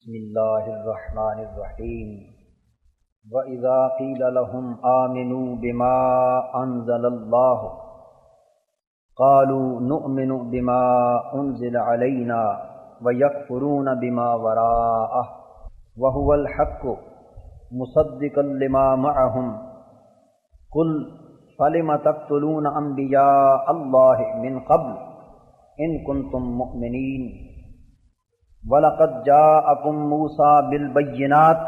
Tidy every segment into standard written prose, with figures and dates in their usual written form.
بسم اللہ الرحمن الرحیم وَإِذَا قِيلَ لَهُمْ آمِنُوا بِمَا أَنزَلَ اللَّهُ قَالُوا نُؤْمِنُ بِمَا أُنزِلَ عَلَيْنَا وَيَكْفُرُونَ بِمَا وَرَاءَهُ وَهُوَ الْحَقُّ مُصَدِّقًا لِمَا مَعَهُمْ قُلْ فَلِمَ تَقْتُلُونَ أَنْبِيَاءَ اللَّهِ مِنْ قَبْلُ إِن كُنتُم مُؤْمِنِينَ وَلَقَدْ جَاءَكُم مُوسَى بِالْبَيِّنَاتِ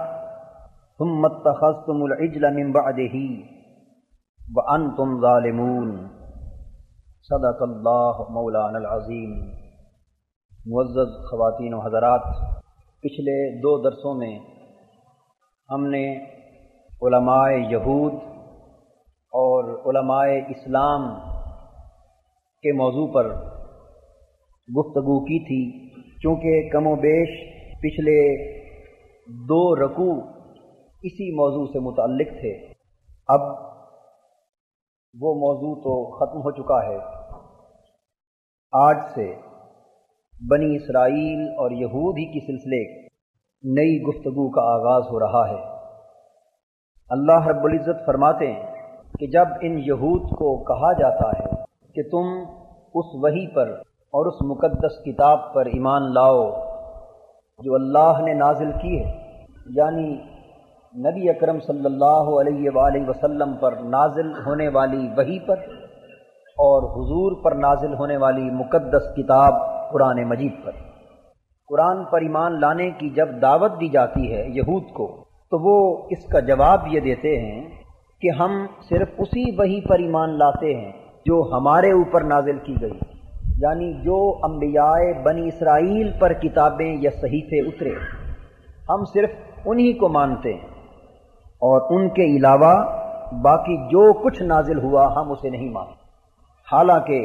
ثُمَّ اتَّخَذْتُمُ الْعِجْلَ مِن بَعْدِهِ وَأَنْتُمْ ظَالِمُونَ صدق اللہ مولانا العظیم۔ معزز خواتین و حضرات، پچھلے 2 درسوں میں ہم نے علماء یہود اور علماء اسلام کے موضوع پر گفتگو کی تھی، چونکہ کم و بیش پچھلے 2 رکوع اسی موضوع سے متعلق تھے۔ اب وہ موضوع تو ختم ہو چکا ہے۔ آج سے بنی اسرائیل اور یہود ہی کی سلسلے نئی گفتگو کا آغاز ہو رہا ہے۔ اللہ رب العزت فرماتے ہیں کہ جب ان یہود کو کہا جاتا ہے کہ تم اس وحی پر اور اس مقدس کتاب پر ایمان لاؤ جو اللہ نے نازل کی ہے، یعنی نبی اکرم صلی اللہ علیہ وآلہ وسلم پر نازل ہونے والی وحی پر اور حضور پر نازل ہونے والی مقدس کتاب قرآن مجید پر، قرآن پر ایمان لانے کی جب دعوت دی جاتی ہے یہود کو، تو وہ اس کا جواب یہ دیتے ہیں کہ ہم صرف اسی وحی پر ایمان لاتے ہیں جو ہمارے اوپر نازل کی گئی، یعنی جو انبیاء بنی اسرائیل پر کتابیں یا صحیفے اترے، ہم صرف انہی کو مانتے ہیں اور ان کے علاوہ باقی جو کچھ نازل ہوا ہم اسے نہیں مانتے۔ حالانکہ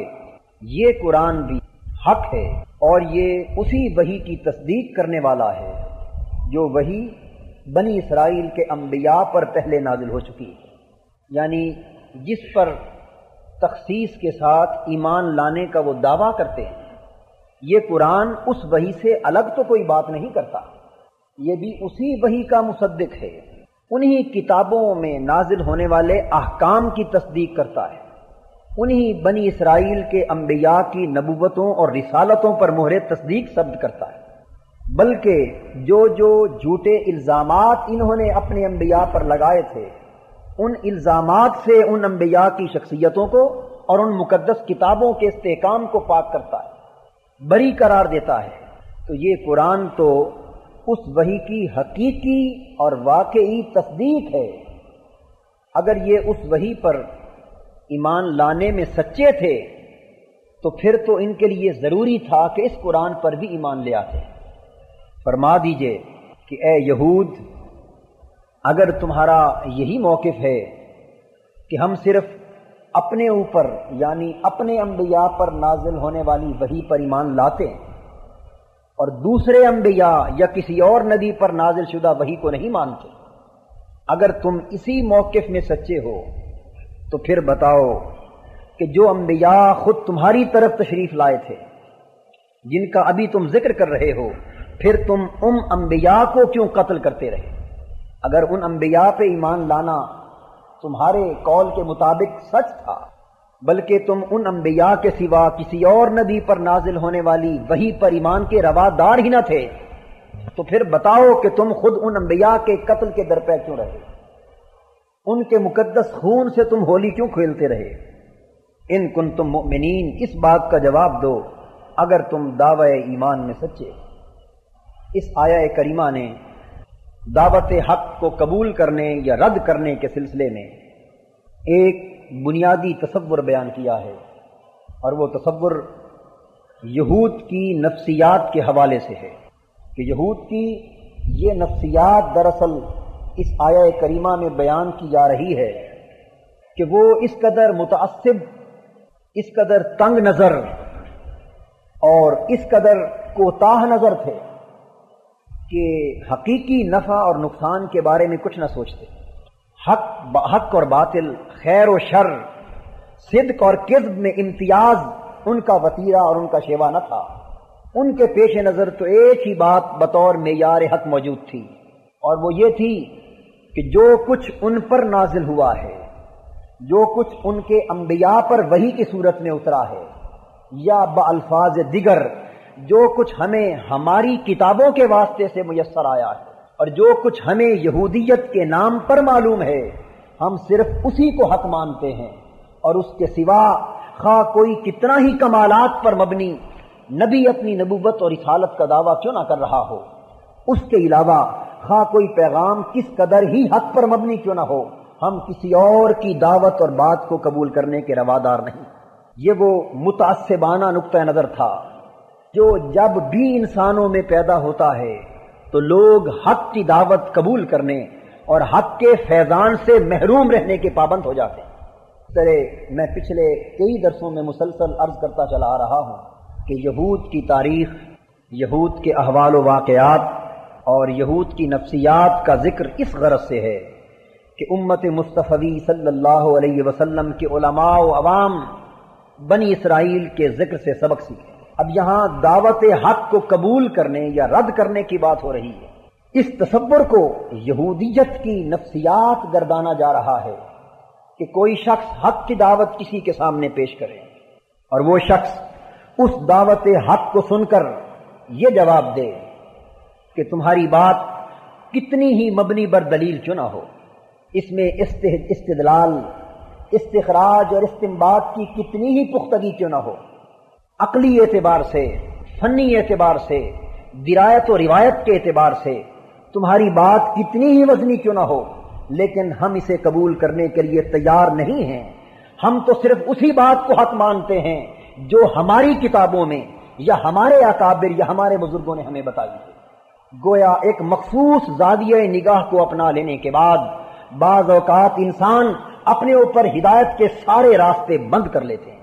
یہ قرآن بھی حق ہے اور یہ اسی وحی کی تصدیق کرنے والا ہے جو وحی بنی اسرائیل کے انبیاء پر پہلے نازل ہو چکی ہے، یعنی جس پر تخصیص کے ساتھ ایمان لانے کا وہ دعویٰ کرتے ہیں۔ یہ قرآن اس وحی سے الگ تو کوئی بات نہیں کرتا، یہ بھی اسی وحی کا مصدق ہے، انہی کتابوں میں نازل ہونے والے احکام کی تصدیق کرتا ہے، انہی بنی اسرائیل کے انبیاء کی نبوتوں اور رسالتوں پر مہر تصدیق ثبت کرتا ہے، بلکہ جو جھوٹے الزامات انہوں نے اپنے انبیاء پر لگائے تھے، ان الزامات سے ان انبیاء کی شخصیتوں کو اور ان مقدس کتابوں کے استحکام کو پاک کرتا ہے، بری قرار دیتا ہے۔ تو یہ قرآن تو اس وحی کی حقیقی اور واقعی تصدیق ہے۔ اگر یہ اس وحی پر ایمان لانے میں سچے تھے تو پھر تو ان کے لیے ضروری تھا کہ اس قرآن پر بھی ایمان لے آتے۔ فرما دیجئے کہ اے یہود، اگر تمہارا یہی موقف ہے کہ ہم صرف اپنے اوپر یعنی اپنے انبیاء پر نازل ہونے والی وحی پر ایمان لاتے ہیں اور دوسرے انبیاء یا کسی اور نبی پر نازل شدہ وحی کو نہیں مانتے، اگر تم اسی موقف میں سچے ہو تو پھر بتاؤ کہ جو انبیاء خود تمہاری طرف تشریف لائے تھے، جن کا ابھی تم ذکر کر رہے ہو، پھر تم ان انبیاء کو کیوں قتل کرتے رہے؟ اگر ان انبیاء پہ ایمان لانا تمہارے قول کے مطابق سچ تھا، بلکہ تم ان انبیاء کے سوا کسی اور نبی پر نازل ہونے والی وحی پر ایمان کے روادار ہی نہ تھے، تو پھر بتاؤ کہ تم خود ان انبیاء کے قتل کے درپے کیوں رہے؟ ان کے مقدس خون سے تم ہولی کیوں کھیلتے رہے؟ ان کنتم مؤمنین، اس بات کا جواب دو اگر تم دعوی ایمان میں سچے۔ اس آیہ کریمہ نے دعوت حق کو قبول کرنے یا رد کرنے کے سلسلے میں ایک بنیادی تصور بیان کیا ہے، اور وہ تصور یہود کی نفسیات کے حوالے سے ہے کہ یہود کی یہ نفسیات دراصل اس آیہ کریمہ میں بیان کی جا رہی ہے کہ وہ اس قدر متعصب، اس قدر تنگ نظر اور اس قدر کوتاہ نظر تھے کہ حقیقی نفع اور نقصان کے بارے میں کچھ نہ سوچتے۔ حق اور باطل، خیر و شر، صدق اور کذب میں امتیاز ان کا وتیرہ اور ان کا شیوا نہ تھا، ان کے پیش نظر تو ایک ہی بات بطور معیار حق موجود تھی، اور وہ یہ تھی کہ جو کچھ ان پر نازل ہوا ہے، جو کچھ ان کے انبیاء پر وحی کی صورت میں اترا ہے، یا بالفاظ دیگر جو کچھ ہمیں ہماری کتابوں کے واسطے سے میسر آیا ہے، اور جو کچھ ہمیں یہودیت کے نام پر معلوم ہے، ہم صرف اسی کو حق مانتے ہیں، اور اس کے سوا خواہ کوئی کتنا ہی کمالات پر مبنی نبی اپنی نبوت اور رسالت کا دعویٰ کیوں نہ کر رہا ہو، اس کے علاوہ خواہ کوئی پیغام کس قدر ہی حق پر مبنی کیوں نہ ہو، ہم کسی اور کی دعوت اور بات کو قبول کرنے کے روادار نہیں۔ یہ وہ متعصبانہ نقطہ نظر تھا جو جب بھی انسانوں میں پیدا ہوتا ہے تو لوگ حق کی دعوت قبول کرنے اور حق کے فیضان سے محروم رہنے کے پابند ہو جاتے ہیں۔ میں پچھلے کئی درسوں میں مسلسل عرض کرتا چلا آ رہا ہوں کہ یہود کی تاریخ، یہود کے احوال و واقعات اور یہود کی نفسیات کا ذکر اس غرض سے ہے کہ امت مصطفی صلی اللہ علیہ وسلم کے علماء و عوام بنی اسرائیل کے ذکر سے سبق سیکھیں۔ اب یہاں دعوت حق کو قبول کرنے یا رد کرنے کی بات ہو رہی ہے۔ اس تصور کو یہودیت کی نفسیات گردانا جا رہا ہے کہ کوئی شخص حق کی دعوت کسی کے سامنے پیش کرے اور وہ شخص اس دعوت حق کو سن کر یہ جواب دے کہ تمہاری بات کتنی ہی مبنی بر دلیل کیوں نہ ہو، اس میں استدلال، استخراج اور استنباط کی کتنی ہی پختگی کیوں نہ ہو، عقلی اعتبار سے، فنی اعتبار سے، درایت و روایت کے اعتبار سے تمہاری بات کتنی ہی وزنی کیوں نہ ہو، لیکن ہم اسے قبول کرنے کے لیے تیار نہیں ہیں۔ ہم تو صرف اسی بات کو حق مانتے ہیں جو ہماری کتابوں میں یا ہمارے اکابر یا ہمارے بزرگوں نے ہمیں بتائی ہے۔ گویا ایک مخصوص زاویہ نگاہ کو اپنا لینے کے بعد بعض اوقات انسان اپنے اوپر ہدایت کے سارے راستے بند کر لیتے ہیں۔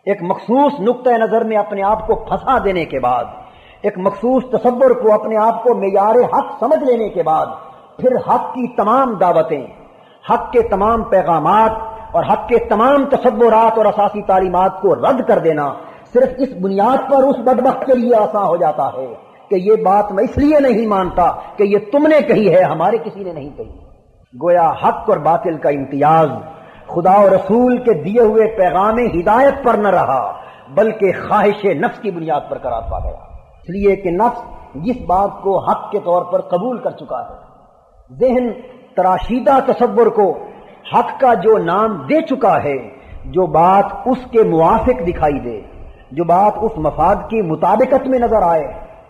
ایک مخصوص نقطہ نظر میں اپنے آپ کو پھنسا دینے کے بعد، ایک مخصوص تصور کو اپنے آپ کو معیار حق سمجھ لینے کے بعد پھر حق کی تمام دعوتیں، حق کے تمام پیغامات اور حق کے تمام تصورات اور اساسی تعلیمات کو رد کر دینا صرف اس بنیاد پر اس بدبخت کے لیے آسان ہو جاتا ہے کہ یہ بات میں اس لیے نہیں مانتا کہ یہ تم نے کہی ہے، ہمارے کسی نے نہیں کہی۔ گویا حق اور باطل کا امتیاز خدا اور رسول کے دیے ہوئے پیغام ہدایت پر نہ رہا بلکہ خواہش نفس کی بنیاد پر قرار پا گیا، اس لیے کہ نفس جس بات کو حق کے طور پر قبول کر چکا ہے، ذہن تراشیدہ تصور کو حق کا جو نام دے چکا ہے، جو بات اس کے موافق دکھائی دے، جو بات اس مفاد کی مطابقت میں نظر آئے،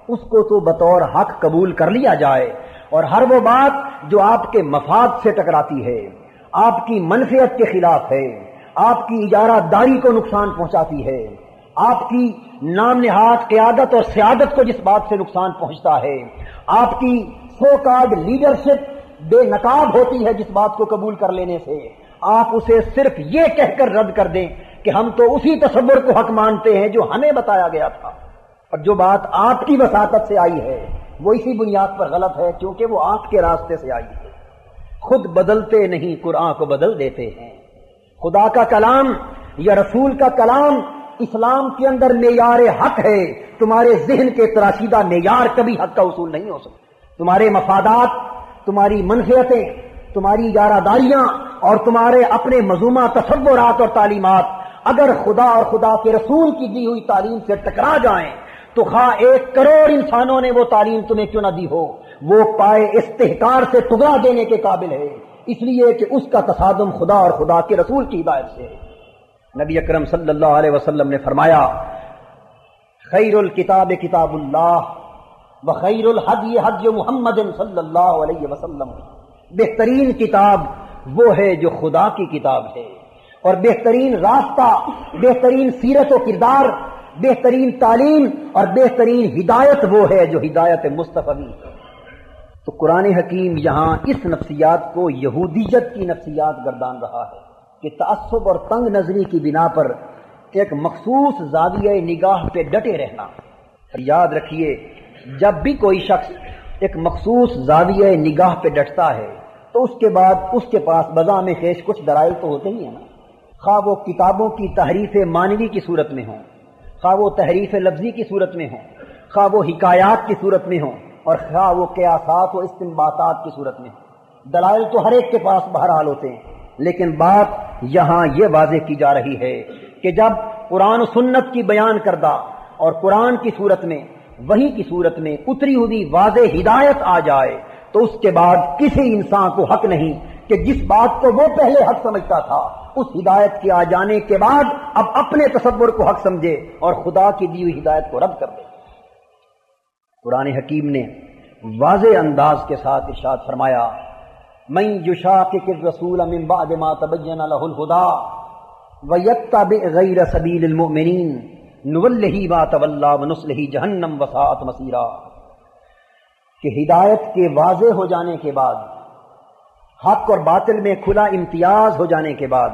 اس کو تو بطور حق قبول کر لیا جائے، اور ہر وہ بات جو آپ کے مفاد سے ٹکراتی ہے، آپ کی منفعت کے خلاف ہے، آپ کی اجارہ داری کو نقصان پہنچاتی ہے، آپ کی نام نہاد قیادت اور سیادت کو جس بات سے نقصان پہنچتا ہے، آپ کی سو کارڈ لیڈرشپ بے نقاب ہوتی ہے جس بات کو قبول کر لینے سے، آپ اسے صرف یہ کہہ کر رد کر دیں کہ ہم تو اسی تصور کو حق مانتے ہیں جو ہمیں بتایا گیا تھا، اور جو بات آپ کی وساطت سے آئی ہے وہ اسی بنیاد پر غلط ہے کیونکہ وہ آپ کے راستے سے آئی ہے۔ خود بدلتے نہیں، قرآن کو بدل دیتے ہیں۔ خدا کا کلام یا رسول کا کلام اسلام کے اندر معیار حق ہے، تمہارے ذہن کے تراشیدہ معیار کبھی حق کا اصول نہیں ہو سکتا۔ تمہارے مفادات، تمہاری منفعتیں، تمہاری اجارہ داریاں اور تمہارے اپنے مذمومہ تصورات اور تعلیمات اگر خدا اور خدا کے رسول کی دی ہوئی تعلیم سے ٹکرا جائیں تو خواہ 1 کروڑ انسانوں نے وہ تعلیم تمہیں کیوں نہ دی ہو، وہ پائے استحکار سے ٹکرا دینے کے قابل ہے، اس لیے کہ اس کا تصادم خدا اور خدا کے رسول کی ہدایت سے ہے۔ نبی اکرم صلی اللہ علیہ وسلم نے فرمایا، خیر الکتاب کتاب اللہ وخیر الہدی ہدی محمد صلی اللہ علیہ وسلم، بہترین کتاب وہ ہے جو خدا کی کتاب ہے، اور بہترین راستہ، بہترین سیرت و کردار، بہترین تعلیم اور بہترین ہدایت وہ ہے جو ہدایت مصطفی ہے۔ تو قرآن حکیم یہاں اس نفسیات کو یہودیت کی نفسیات گردان رہا ہے کہ تعصب اور تنگ نظری کی بنا پر ایک مخصوص زاویہ نگاہ پہ ڈٹے رہنا۔ یاد رکھیے، جب بھی کوئی شخص ایک مخصوص زاویہ نگاہ پہ ڈٹتا ہے تو اس کے بعد اس کے پاس بذام خیش کچھ دلائل تو ہوتے ہی ہیں نا، خواہ وہ کتابوں کی تحریف معنوی کی صورت میں ہوں، خواہ وہ تحریف لفظی کی صورت میں ہوں، خواہ وہ حکایات کی صورت میں ہوں اور خواہ وہ قیاسات و استنباطات کی صورت میں ہوں۔ دلائل تو ہر ایک کے پاس بہرحال ہوتے ہیں، لیکن بات یہاں یہ واضح کی جا رہی ہے کہ جب قرآن و سنت کی بیان کردہ اور قرآن کی صورت میں، وحی کی صورت میں اتری ہوئی واضح ہدایت آ جائے تو اس کے بعد کسی انسان کو حق نہیں کہ جس بات کو وہ پہلے حق سمجھتا تھا اس ہدایت کے آ جانے کے بعد اب اپنے تصور کو حق سمجھے اور خدا کی دی ہوئی ہدایت کو رد کر دے۔ قرآن حکیم نے واضح انداز کے ساتھ ارشاد فرمایا، من یشاقق الرسول من بعد ما تبین له الهدى ویتبع غیر سبیل المؤمنین نولہ ما تولى ونصلہ جہنم وساءت مصیرا، کہ ہدایت کے واضح ہو جانے کے بعد، حق اور باطل میں کھلا امتیاز ہو جانے کے بعد،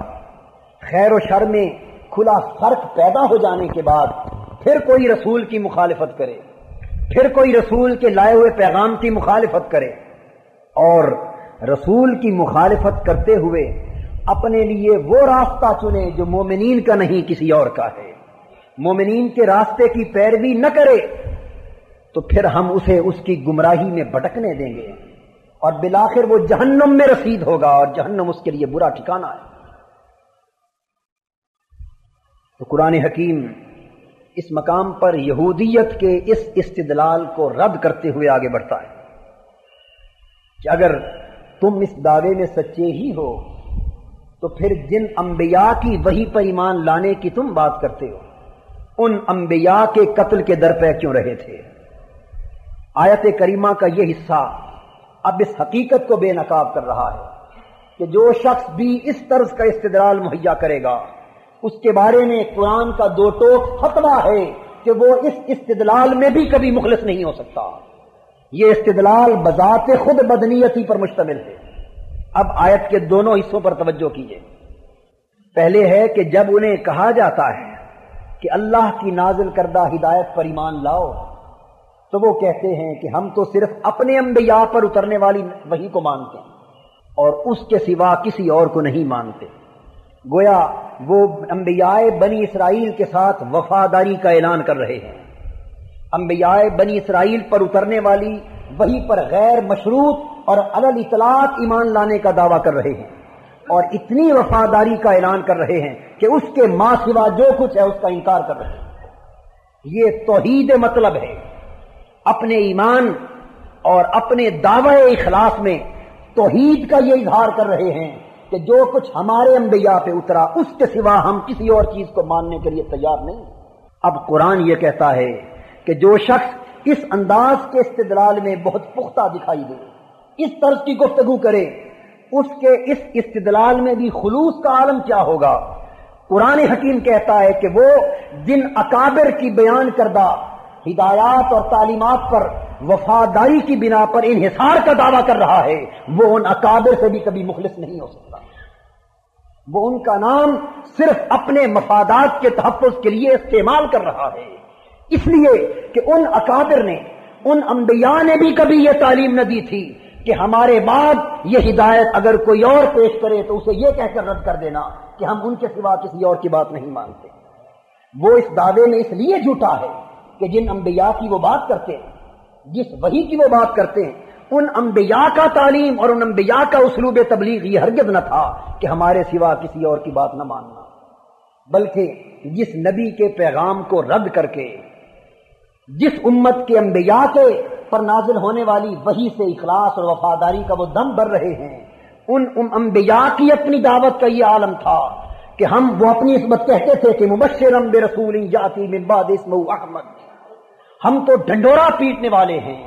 خیر و شر میں کھلا فرق پیدا ہو جانے کے بعد پھر کوئی رسول کی مخالفت کرے، پھر کوئی رسول کے لائے ہوئے پیغام کی مخالفت کرے اور رسول کی مخالفت کرتے ہوئے اپنے لیے وہ راستہ چنے جو مومنین کا نہیں کسی اور کا ہے، مومنین کے راستے کی پیروی نہ کرے، تو پھر ہم اسے اس کی گمراہی میں بھٹکنے دیں گے اور بالآخر وہ جہنم میں رسید ہوگا اور جہنم اس کے لیے برا ٹھکانہ ہے۔ تو قرآن حکیم اس مقام پر یہودیت کے اس استدلال کو رد کرتے ہوئے آگے بڑھتا ہے کہ اگر تم اس دعوے میں سچے ہی ہو تو پھر جن انبیاء کی وحی پر ایمان لانے کی تم بات کرتے ہو ان انبیاء کے قتل کے در پہ کیوں رہے تھے؟ آیت کریمہ کا یہ حصہ اب اس حقیقت کو بے نقاب کر رہا ہے کہ جو شخص بھی اس طرز کا استدلال مہیا کرے گا اس کے بارے میں قرآن کا دو ٹوک فتویٰ ہے کہ وہ اس استدلال میں بھی کبھی مخلص نہیں ہو سکتا۔ یہ استدلال بذات خود بدنیتی پر مشتمل ہے۔ اب آیت کے دونوں حصوں پر توجہ کیجیے۔ پہلے ہے کہ جب انہیں کہا جاتا ہے کہ اللہ کی نازل کردہ ہدایت پر ایمان لاؤ تو وہ کہتے ہیں کہ ہم تو صرف اپنے انبیاء پر اترنے والی وحی کو مانتے ہیں اور اس کے سوا کسی اور کو نہیں مانتے۔ گویا وہ انبیاء بنی اسرائیل کے ساتھ وفاداری کا اعلان کر رہے ہیں، انبیاء بنی اسرائیل پر اترنے والی وحی پر غیر مشروط اور علی الاطلاق ایمان لانے کا دعویٰ کر رہے ہیں اور اتنی وفاداری کا اعلان کر رہے ہیں کہ اس کے ماں سوا جو کچھ ہے اس کا انکار کر رہے ہیں۔ یہ توحید مطلب ہے، اپنے ایمان اور اپنے دعوی اخلاص میں توحید کا یہ اظہار کر رہے ہیں کہ جو کچھ ہمارے انبیاء پہ اترا اس کے سوا ہم کسی اور چیز کو ماننے کے لیے تیار نہیں۔ اب قرآن یہ کہتا ہے کہ جو شخص اس انداز کے استدلال میں بہت پختہ دکھائی دے، اس طرز کی گفتگو کرے، اس کے اس استدلال میں بھی خلوص کا عالم کیا ہوگا؟ قرآن حکیم کہتا ہے کہ وہ جن اکابر کی بیان کردہ ہدایات اور تعلیمات پر وفاداری کی بنا پر انحصار کا دعویٰ کر رہا ہے وہ ان اکابر سے بھی کبھی مخلص نہیں ہو سکتا۔ وہ ان کا نام صرف اپنے مفادات کے تحفظ کے لیے استعمال کر رہا ہے، اس لیے کہ ان اکابر نے، ان انبیاء نے بھی کبھی یہ تعلیم نہ دی تھی کہ ہمارے بعد یہ ہدایت اگر کوئی اور پیش کرے تو اسے یہ کہہ کر رد کر دینا کہ ہم ان کے سوا کسی اور کی بات نہیں مانتے۔ وہ اس دعوے میں اس لیے جھوٹا ہے کہ جن انبیاء کی وہ بات کرتے ہیں، جس وحی کی وہ بات کرتے ہیں، ان انبیاء کا تعلیم اور ان انبیاء کا اسلوب تبلیغ یہ ہرگز نہ تھا کہ ہمارے سوا کسی اور کی بات نہ ماننا، بلکہ جس نبی کے پیغام کو رد کر کے جس امت کے انبیاء کے پر نازل ہونے والی وحی سے اخلاص اور وفاداری کا وہ دم بھر رہے ہیں، ان انبیاء کی اپنی دعوت کا یہ عالم تھا کہ وہ اپنی عصمت کہتے تھے کہ مبشرا برسول یاتی من بعد اسمہ احمد، ہم تو ڈنڈورا پیٹنے والے ہیں،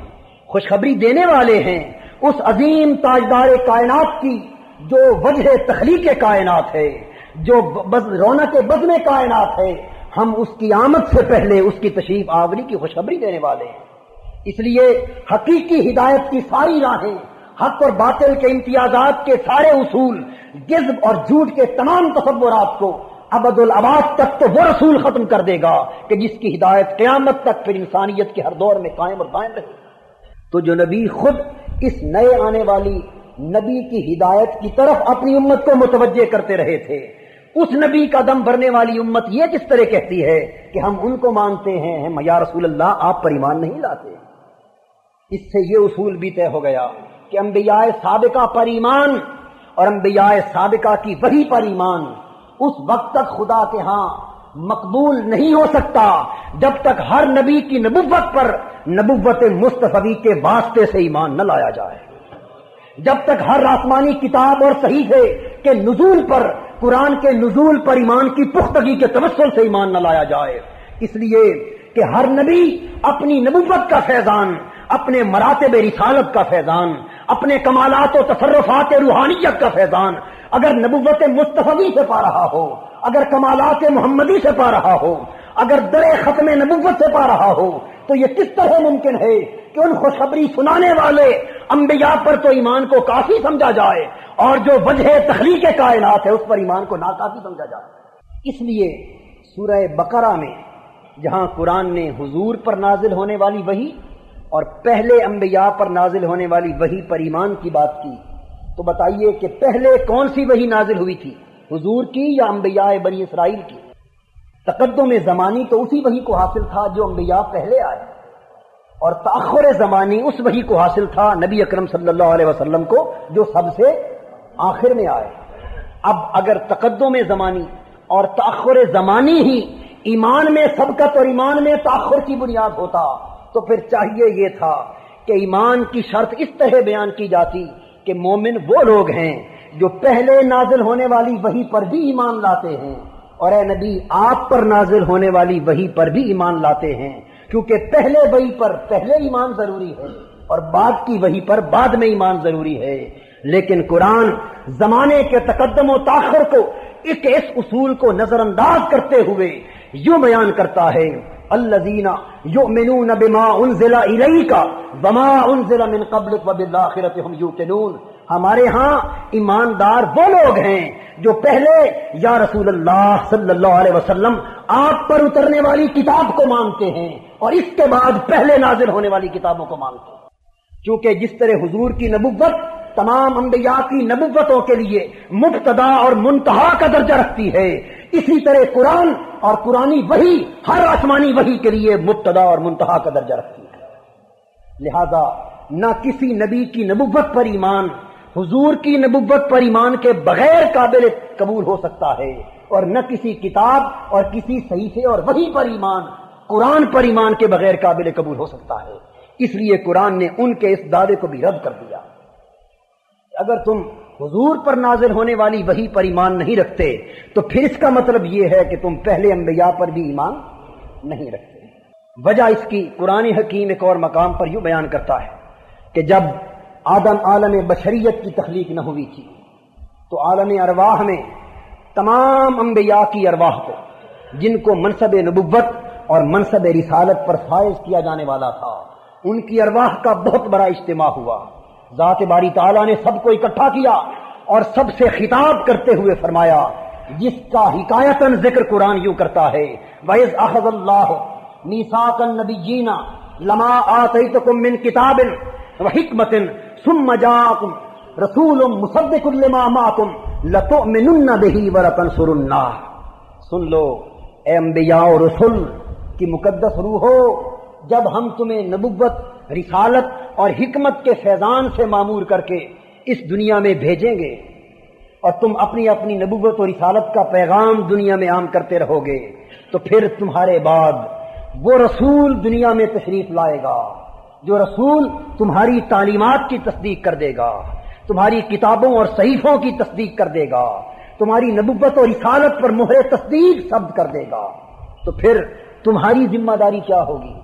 خوشخبری دینے والے ہیں اس عظیم تاجدار کائنات کی جو وجہ تخلیق کائنات ہے، جو رونق بزم کائنات ہے، ہم اس کی آمد سے پہلے اس کی تشریف آوری کی خوشخبری دینے والے ہیں۔ اس لیے حقیقی ہدایت کی ساری راہیں، حق اور باطل کے امتیازات کے سارے اصول، کذب اور جھوٹ کے تمام تصورات کو ابد الاباد تک تو وہ رسول ختم کر دے گا کہ جس کی ہدایت قیامت تک پھر انسانیت کے ہر دور میں قائم اور دائم رہے۔ تو جو نبی خود اس نئے آنے والی نبی کی ہدایت کی طرف اپنی امت کو متوجہ کرتے رہے تھے، اس نبی کا دم بھرنے والی امت یہ کس طرح کہتی ہے کہ ہم ان کو مانتے ہیں، یا رسول اللہ آپ پر ایمان نہیں لاتے؟ اس سے یہ اصول بھی طے ہو گیا کہ انبیاء سابقہ پر ایمان اور انبیاء سابقہ کی وحی پر ایمان اس وقت تک خدا کے ہاں مقبول نہیں ہو سکتا جب تک ہر نبی کی نبوت پر نبوت مصطفی کے واسطے سے ایمان نہ لایا جائے، جب تک ہر آسمانی کتاب اور صحیفے کے نزول پر، قرآن کے نزول پر ایمان کی پختگی کے توسل سے ایمان نہ لایا جائے۔ اس لیے کہ ہر نبی اپنی نبوت کا فیضان، اپنے مراتب رسالت کا فیضان، اپنے کمالات و تصرفات روحانیت کا فیضان اگر نبوت مصطفی سے پا رہا ہو، اگر کمالات محمدی سے پا رہا ہو، اگر در ختم نبوت سے پا رہا ہو، تو یہ کس طرح ممکن ہے کہ ان خوشخبری سنانے والے انبیاء پر تو ایمان کو کافی سمجھا جائے اور جو وجہ تخلیق کائنات ہے اس پر ایمان کو ناکافی سمجھا جائے؟ اس لیے سورہ بقرہ میں جہاں قرآن نے حضور پر نازل ہونے والی وحی اور پہلے انبیاء پر نازل ہونے والی وحی پر ایمان کی بات کی، تو بتائیے کہ پہلے کون سی وحی نازل ہوئی تھی، حضور کی یا انبیاء بنی اسرائیل کی؟ تقدم زمانی تو اسی وحی کو حاصل تھا جو انبیاء پہلے آئے، اور تأخر زمانی اس وحی کو حاصل تھا نبی اکرم صلی اللہ علیہ وسلم کو جو سب سے آخر میں آئے۔ اب اگر تقدم زمانی اور تأخر زمانی ہی ایمان میں سبقت اور ایمان میں تأخر کی بنیاد ہوتا تو پھر چاہیے یہ تھا کہ ایمان کی شرط اس طرح بیان کی جاتی کہ مومن وہ لوگ ہیں جو پہلے نازل ہونے والی وحی پر بھی ایمان لاتے ہیں، اور اے نبی آپ پر نازل ہونے والی وحی پر بھی ایمان لاتے ہیں، کیونکہ پہلے وحی پر پہلے ایمان ضروری ہے اور بعد کی وحی پر بعد میں ایمان ضروری ہے۔ لیکن قرآن زمانے کے تقدم و تاخر کو اس اصول کو نظر انداز کرتے ہوئے یوں بیان کرتا ہے، الذین یؤمنون بما انزل الیک وما انزل من قبلک وبالآخرۃ هم یوقنون۔ ہمارے ہاں ایماندار وہ لوگ ہیں جو پہلے یا رسول اللہ صلی اللہ علیہ وسلم آپ پر اترنے والی کتاب کو مانتے ہیں اور اس کے بعد پہلے نازل ہونے والی کتابوں کو مانتے ہیں، کیونکہ جس طرح حضور کی نبوت تمام انبیاء کی نبوتوں کے لیے مبتدا اور منتہا کا درجہ رکھتی ہے، اسی طرح قرآن اور قرآنی وحی ہر آسمانی وحی کے لیے مبتدا اور منتہا کا درجہ رکھتی ہے۔ لہذا نہ کسی نبی کی نبوت پر ایمان حضور کی نبوت پر ایمان کے بغیر قابل قبول ہو سکتا ہے، اور نہ کسی کتاب اور کسی صحیفے اور وحی پر ایمان قرآن پر ایمان کے بغیر قابل قبول ہو سکتا ہے۔ اس لیے قرآن نے ان کے اس دعوے کو بھی رد کر دیا۔ اگر تم حضور پر نازل ہونے والی وحی پر ایمان نہیں رکھتے تو پھر اس کا مطلب یہ ہے کہ تم پہلے انبیاء پر بھی ایمان نہیں رکھتے۔ وجہ اس کی قرآن حکیم ایک اور مقام پر یوں بیان کرتا ہے کہ جب آدم عالم بشریت کی تخلیق نہ ہوئی تھی تو عالم ارواح میں تمام انبیاء کی ارواح کو، جن کو منصب نبوت اور منصب رسالت پر فائز کیا جانے والا تھا، ان کی ارواح کا بہت بڑا اجتماع ہوا۔ ذات باری تعالیٰ نے سب کو اکٹھا کیا اور سب سے خطاب کرتے ہوئے فرمایا، جس کا حکایتاً ذکر قرآن یوں کرتا ہے، وَإِذْ أَخَذَ اللَّهُ مِيثَاقَ النَّبِيِّينَ لَمَا آتَيْتُكُم مِّن كِتَابٍ وَحِكْمَةٍ ثُمَّ جَاءَكُم رَّسُولٌ مُصَدِّقٌ لِّمَا مَعَكُمْ لَتُؤْمِنُنَّ بِهِ وَلَتَنصُرُنَّهُ۔ سن لو اے انبیاء و رسل کی مقدس روحو، جب ہم تمہیں نبوت، رسالت اور حکمت کے فیضان سے معمور کر کے اس دنیا میں بھیجیں گے اور تم اپنی اپنی نبوت و رسالت کا پیغام دنیا میں عام کرتے رہو گے، تو پھر تمہارے بعد وہ رسول دنیا میں تشریف لائے گا جو رسول تمہاری تعلیمات کی تصدیق کر دے گا، تمہاری کتابوں اور صحیفوں کی تصدیق کر دے گا، تمہاری نبوت اور رسالت پر مہر تصدیق ثبت کر دے گا۔ تو پھر تمہاری ذمہ داری کیا ہوگی؟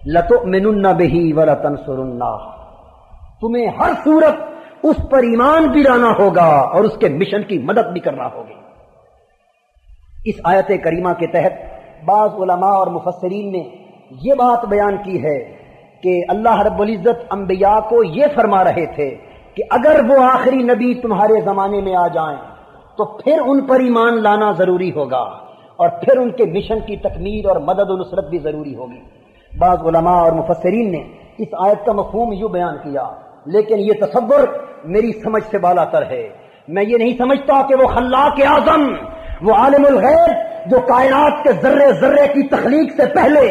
لَتُؤْمِنُنَّ بِهِ وَلَتَنصُرُنَّهُ، تمہیں ہر صورت اس پر ایمان بھی لانا ہوگا اور اس کے مشن کی مدد بھی کرنا ہوگی۔ اس آیت کریمہ کے تحت بعض علماء اور مفسرین نے یہ بات بیان کی ہے کہ اللہ رب العزت انبیاء کو یہ فرما رہے تھے کہ اگر وہ آخری نبی تمہارے زمانے میں آ جائیں تو پھر ان پر ایمان لانا ضروری ہوگا اور پھر ان کے مشن کی تکمیل اور مدد و نصرت بھی ضروری ہوگی۔ بعض علماء اور مفسرین نے اس آیت کا مفہوم یوں بیان کیا، لیکن یہ تصور میری سمجھ سے بالا تر ہے۔ میں یہ نہیں سمجھتا کہ وہ خلاق اعظم وہ عالم الغیب جو کائنات کے ذرے ذرے کی تخلیق سے پہلے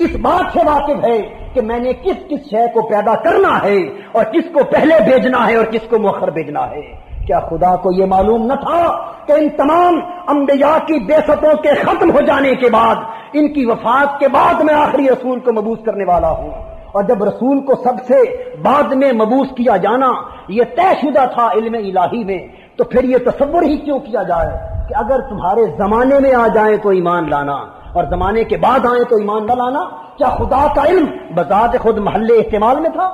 اس بات سے واقف ہے کہ میں نے کس کس شے کو پیدا کرنا ہے اور کس کو پہلے بھیجنا ہے اور کس کو مؤخر بھیجنا ہے. کیا خدا کو یہ معلوم نہ تھا کہ ان تمام انبیاء کی بعثتوں کے ختم ہو جانے کے بعد ان کی وفات کے بعد میں آخری رسول کو مبعوث کرنے والا ہوں؟ اور جب رسول کو سب سے بعد میں مبعوث کیا جانا یہ طے شدہ تھا علم الہی میں، تو پھر یہ تصور ہی کیوں کیا جائے کہ اگر تمہارے زمانے میں آ جائیں تو ایمان لانا اور زمانے کے بعد آئیں تو ایمان نہ لانا؟ کیا خدا کا علم بذات خود محل احتمال میں تھا؟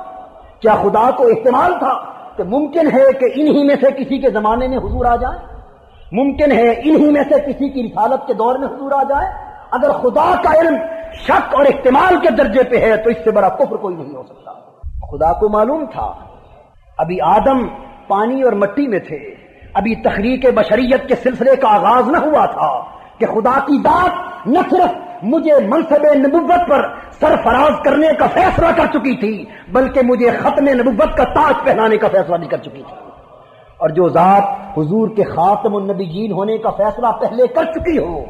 کیا خدا کو احتمال تھا کہ ممکن ہے کہ انہی میں سے کسی کے زمانے میں حضور آ جائے، ممکن ہے انہی میں سے کسی کی رسالت کے دور میں حضور آ جائے؟ اگر خدا کا علم شک اور احتمال کے درجے پہ ہے تو اس سے بڑا کفر کوئی نہیں ہو سکتا. خدا کو معلوم تھا. ابھی آدم پانی اور مٹی میں تھے، ابھی تخلیق بشریت کے سلسلے کا آغاز نہ ہوا تھا کہ خدا کی ذات نہ صرف مجھے منصب نبوت پر سرفراز کرنے کا فیصلہ کر چکی تھی بلکہ مجھے ختم نبوت کا تاج پہنانے کا فیصلہ بھی کر چکی تھی. اور جو ذات حضور کے خاتم النبیین ہونے کا فیصلہ پہلے کر چکی ہو،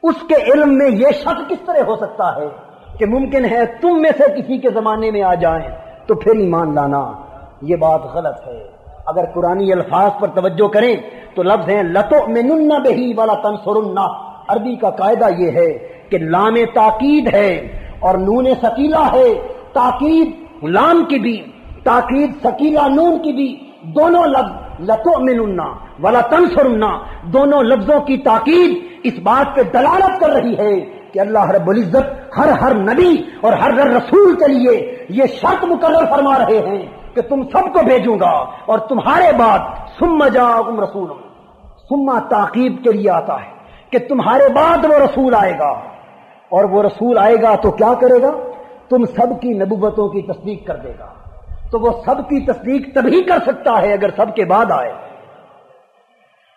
اس کے علم میں یہ شک کس طرح ہو سکتا ہے کہ ممکن ہے تم میں سے کسی کے زمانے میں آ جائیں تو پھر ایمان لانا؟ یہ بات غلط ہے. اگر قرآنی الفاظ پر توجہ کریں تو لفظ ہیں لَتُؤْمِنُنَّ بِهِ وَلَتَنْصُرُنَّ. عربی کا قاعدہ یہ ہے کہ لام تاکید ہے اور نون ثقیلہ ہے. تاکید لام کی بھی، تاکید ثقیلہ نون کی بھی، دونوں لفظ لَتُؤْمِنُنَّ وَلَتَنْصُرُنَّ دونوں لفظوں کی تاکید اس بات پہ دلالت کر رہی ہے کہ اللہ رب العزت ہر نبی اور ہر رسول کے لیے یہ شرط مقرر فرما رہے ہیں کہ تم سب کو بھیجوں گا اور تمہارے بعد ثم جاءکم رسول. ثم تاکید کے لیے آتا ہے کہ تمہارے بعد وہ رسول آئے گا، اور وہ رسول آئے گا تو کیا کرے گا؟ تم سب کی نبوتوں کی تصدیق کر دے گا. تو وہ سب کی تصدیق تبھی کر سکتا ہے اگر سب کے بعد آئے.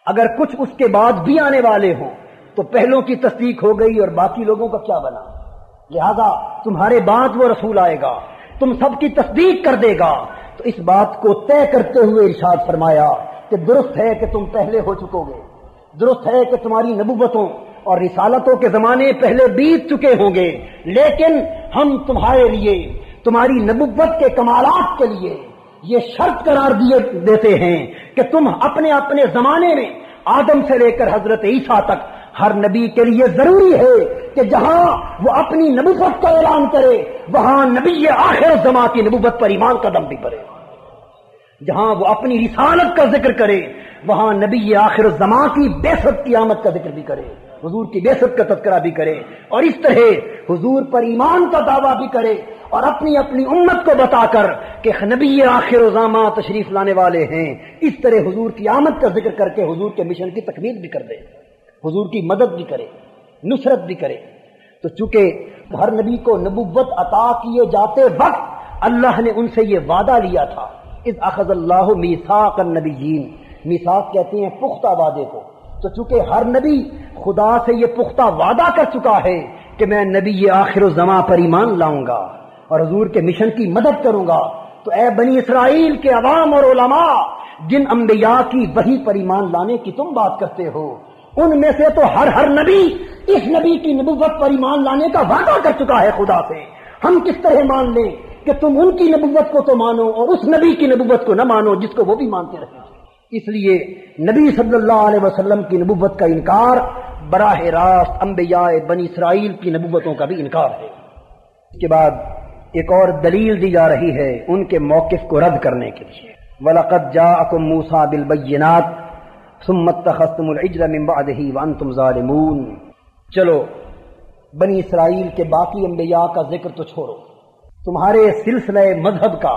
اگر کچھ اس کے بعد بھی آنے والے ہوں تو پہلوں کی تصدیق ہو گئی اور باقی لوگوں کا کیا بنا؟ لہذا تمہارے بعد وہ رسول آئے گا، تم سب کی تصدیق کر دے گا. تو اس بات کو طے کرتے ہوئے ارشاد فرمایا کہ درست ہے کہ تم پہلے ہو چکو گے، درست ہے کہ تمہاری نبوتوں اور رسالتوں کے زمانے پہلے بیت چکے ہوں گے، لیکن ہم تمہارے لیے تمہاری نبوت کے کمالات کے لیے یہ شرط قرار دیتے ہیں کہ تم اپنے اپنے زمانے میں آدم سے لے کر حضرت عیسیٰ تک ہر نبی کے لیے ضروری ہے کہ جہاں وہ اپنی نبوت کا اعلان کرے وہاں نبی آخر الزمان کی نبوت پر ایمان کا دم بھی پڑے. جہاں وہ اپنی رسالت کا ذکر کرے وہاں نبی آخر الزمان کی بعثت کی آمد کا ذکر بھی کرے، حضور کی بعثت کا تذکرہ بھی کرے، اور اس طرح حضور پر ایمان کا دعویٰ بھی کرے اور اپنی اپنی امت کو بتا کر کہ نبی آخر الزمان تشریف لانے والے ہیں، اس طرح حضور کی آمد کا ذکر کر کے حضور کے مشن کی تکمیل بھی کر دے، حضور کی مدد بھی کرے، نصرت بھی کرے. تو چونکہ ہر نبی کو نبوت عطا کیے جاتے وقت اللہ نے ان سے یہ وعدہ لیا تھا، اذ اخذ اللہ میثاق النبیین. میثاق کہتے ہیں پختہ وعدے کو. تو چونکہ ہر نبی خدا سے یہ پختہ وعدہ کر چکا ہے کہ میں نبی آخر الزمان پر ایمان لاؤں گا اور حضور کے مشن کی مدد کروں گا، تو اے بنی اسرائیل کے عوام اور علماء، جن انبیاء کی وحی پر ایمان لانے کی تم بات کرتے ہو، ان میں سے تو ہر نبی اس نبی کی نبوت پر ایمان لانے کا وعدہ کر چکا ہے خدا سے. ہم کس طرح مان لیں کہ تم ان کی نبوت کو تو مانو اور اس نبی کی نبوت کو نہ مانو جس کو وہ بھی مانتے رہے. اس لیے نبی صلی اللہ علیہ وسلم کی نبوت کا انکار براہ راست انبیاء بنی اسرائیل کی نبوتوں کا بھی انکار ہے. اس کے بعد ایک اور دلیل دی جا رہی ہے ان کے موقف کو رد کرنے کے لیے. وَلَقَدْ جَاءَكُم مُوسَىٰ بِالْبَيِّنَاتِ ثُمَّ اتَّخَذْتُمُ الْعِجْلَ مِن بَعْدِهِ وَأَنتُمْ ظَالِمُونَ. چلو بنی اسرائیل کے باقی انبیاء کا ذکر تو چھوڑو، تمہارے سلسلہ مذہب کا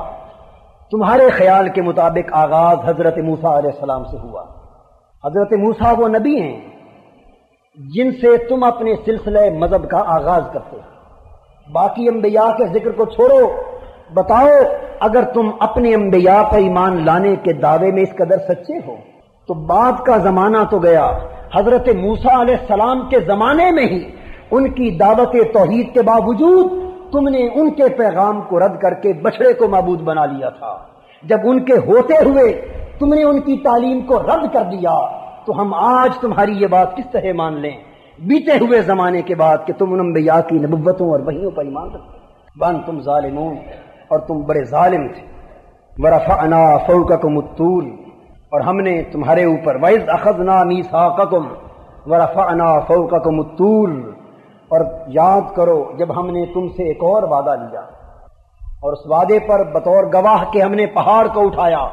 تمہارے خیال کے مطابق آغاز حضرت موسیٰ علیہ السلام سے ہوا. حضرت موسیٰ وہ نبی ہیں جن سے تم اپنے سلسلہ مذہب کا آغاز کرتے ہو. باقی انبیاء کے ذکر کو چھوڑو، بتاؤ اگر تم اپنے انبیاء پر ایمان لانے کے دعوے میں اس قدر سچے ہو تو بعد کا زمانہ تو گیا، حضرت موسیٰ علیہ السلام کے زمانے میں ہی ان کی دعوت توحید کے باوجود تم نے ان کے پیغام کو رد کر کے بچڑے کو معبود بنا لیا تھا. جب ان کے ہوتے ہوئے تم نے ان کی تعلیم کو رد کر دیا تو ہم آج تمہاری یہ بات کس طرح مان لیں بیتے ہوئے زمانے کے بعد کہ تم انبیاء کی نبوتوں اور وحیوں پر ایمان رکھتے بان تم ظالمون اور تم بڑے ظالم تھے ورفعنا فوقکم الطور اور ہم نے تمہارے اوپر وَإِذْ أَخَذْنَا مِيثَاقَكُمْ وَرَفَعْنَا فَوْقَكُمُ الطُّورَ اور یاد کرو جب ہم نے تم سے ایک اور وعدہ لیا اور اس وعدے پر بطور گواہ کے ہم نے پہاڑ کو اٹھایا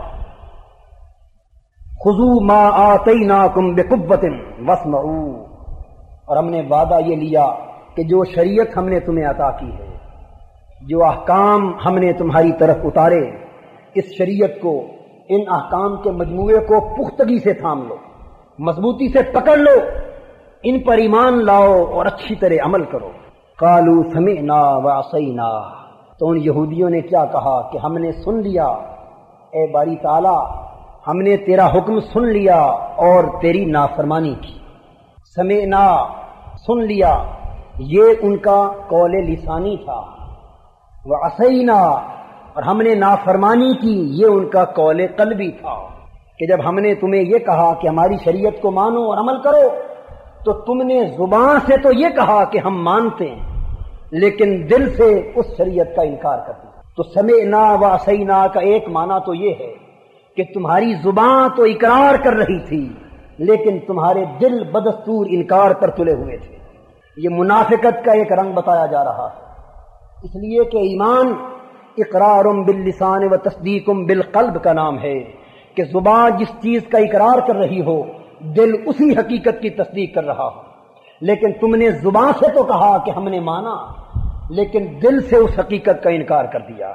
خُذُوا مَا آتَيْنَاكُمْ بِقُوَّةٍ وَاسْمَعُوا اور ہم نے وعدہ یہ لیا کہ جو شریعت ہم نے تمہیں عطا کی ہے جو احکام ہم نے تمہاری طرف اتارے اس شریعت کو ان احکام کے مجموعے کو پختگی سے تھام لو مضبوطی سے پکڑ لو ان پر ایمان لاؤ اور اچھی طرح عمل کرو قالوا سمعنا وعصینا تو ان یہودیوں نے کیا کہا کہ ہم نے سن لیا اے باری تعالی ہم نے تیرا حکم سن لیا اور تیری نافرمانی کی سمعنا سن لیا یہ ان کا قول لسانی تھا وعصینا اور ہم نے نافرمانی کی یہ ان کا قول قلبی تھا کہ جب ہم نے تمہیں یہ کہا کہ ہماری شریعت کو مانو اور عمل کرو تو تم نے زبان سے تو یہ کہا کہ ہم مانتے ہیں لیکن دل سے اس شریعت کا انکار کرتے تو سمعنا وعصینا کا ایک معنی تو یہ ہے کہ تمہاری زبان تو اقرار کر رہی تھی لیکن تمہارے دل بدستور انکار پر تلے ہوئے تھے یہ منافقت کا ایک رنگ بتایا جا رہا ہے اس لیے کہ ایمان اقرار باللسان و تصدیق بالقلب کا نام ہے کہ زبان جس چیز کا اقرار کر رہی ہو دل اسی حقیقت کی تصدیق کر رہا ہو لیکن تم نے زبان سے تو کہا کہ ہم نے مانا لیکن دل سے اس حقیقت کا انکار کر دیا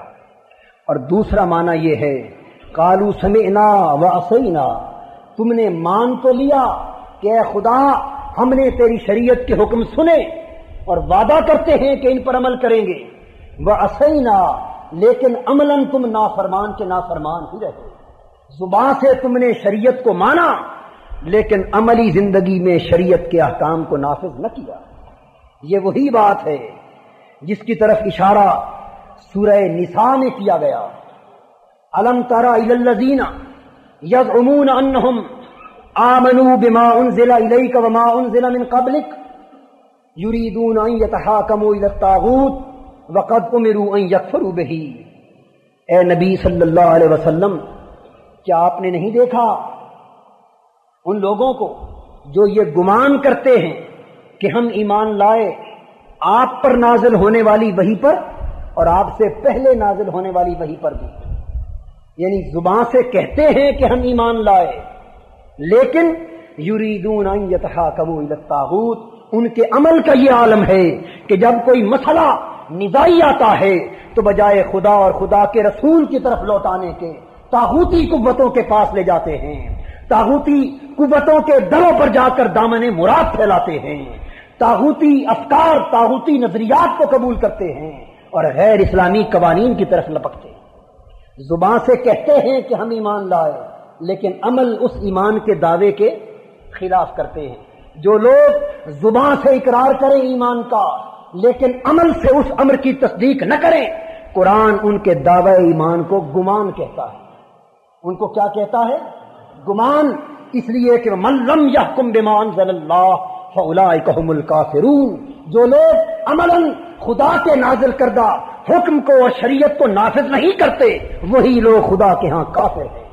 اور دوسرا معنی یہ ہے قالوا سمعنا وعصینا تم نے مان تو لیا کہ اے خدا ہم نے تیری شریعت کے حکم سنے اور وعدہ کرتے ہیں کہ ان پر عمل کریں گے وعصینا لیکن عملاً تم نافرمان کے نافرمان ہی رہے زبان سے تم نے شریعت کو مانا لیکن عملی زندگی میں شریعت کے احکام کو نافذ نہ کیا یہ وہی بات ہے جس کی طرف اشارہ سورہ نساء میں کیا گیا الم تر الی الذین یزعمون انہم آمنوا بما انزل الیک وما انزل من قبلک یریدون ان یتحاکموا الی الطاغوت وقد امروا ان یکفروا بہ اے نبی صلی اللہ علیہ وسلم کیا آپ نے نہیں دیکھا ان لوگوں کو جو یہ گمان کرتے ہیں کہ ہم ایمان لائے آپ پر نازل ہونے والی وحی پر اور آپ سے پہلے نازل ہونے والی وحی پر بھی یعنی زبان سے کہتے ہیں کہ ہم ایمان لائے لیکن یریدون ان یتحاکموا الی الطاغوت ان کے عمل کا یہ عالم ہے کہ جب کوئی مسئلہ نزاعی آتا ہے تو بجائے خدا اور خدا کے رسول کی طرف لوٹانے کے طاغوتی قوتوں کے پاس لے جاتے ہیں طاغوتی قوتوں کے دروں پر جا کر دامن مراد پھیلاتے ہیں طاغوتی افکار طاغوتی نظریات کو قبول کرتے ہیں اور غیر اسلامی قوانین کی طرف لپکتے ہیں زبان سے کہتے ہیں کہ ہم ایمان لائے لیکن عمل اس ایمان کے دعوے کے خلاف کرتے ہیں جو لوگ زبان سے اقرار کریں ایمان کا لیکن عمل سے اس امر کی تصدیق نہ کریں قرآن ان کے دعوی ایمان کو گمان کہتا ہے ان کو کیا کہتا ہے گمان اس لیے کہ من لم یحکم بما انزل اللہ فاولئک هم الکافرون جو لوگ عملاً خدا کے نازل کردہ حکم کو اور شریعت کو نافذ نہیں کرتے وہی لوگ خدا کے ہاں کافر ہیں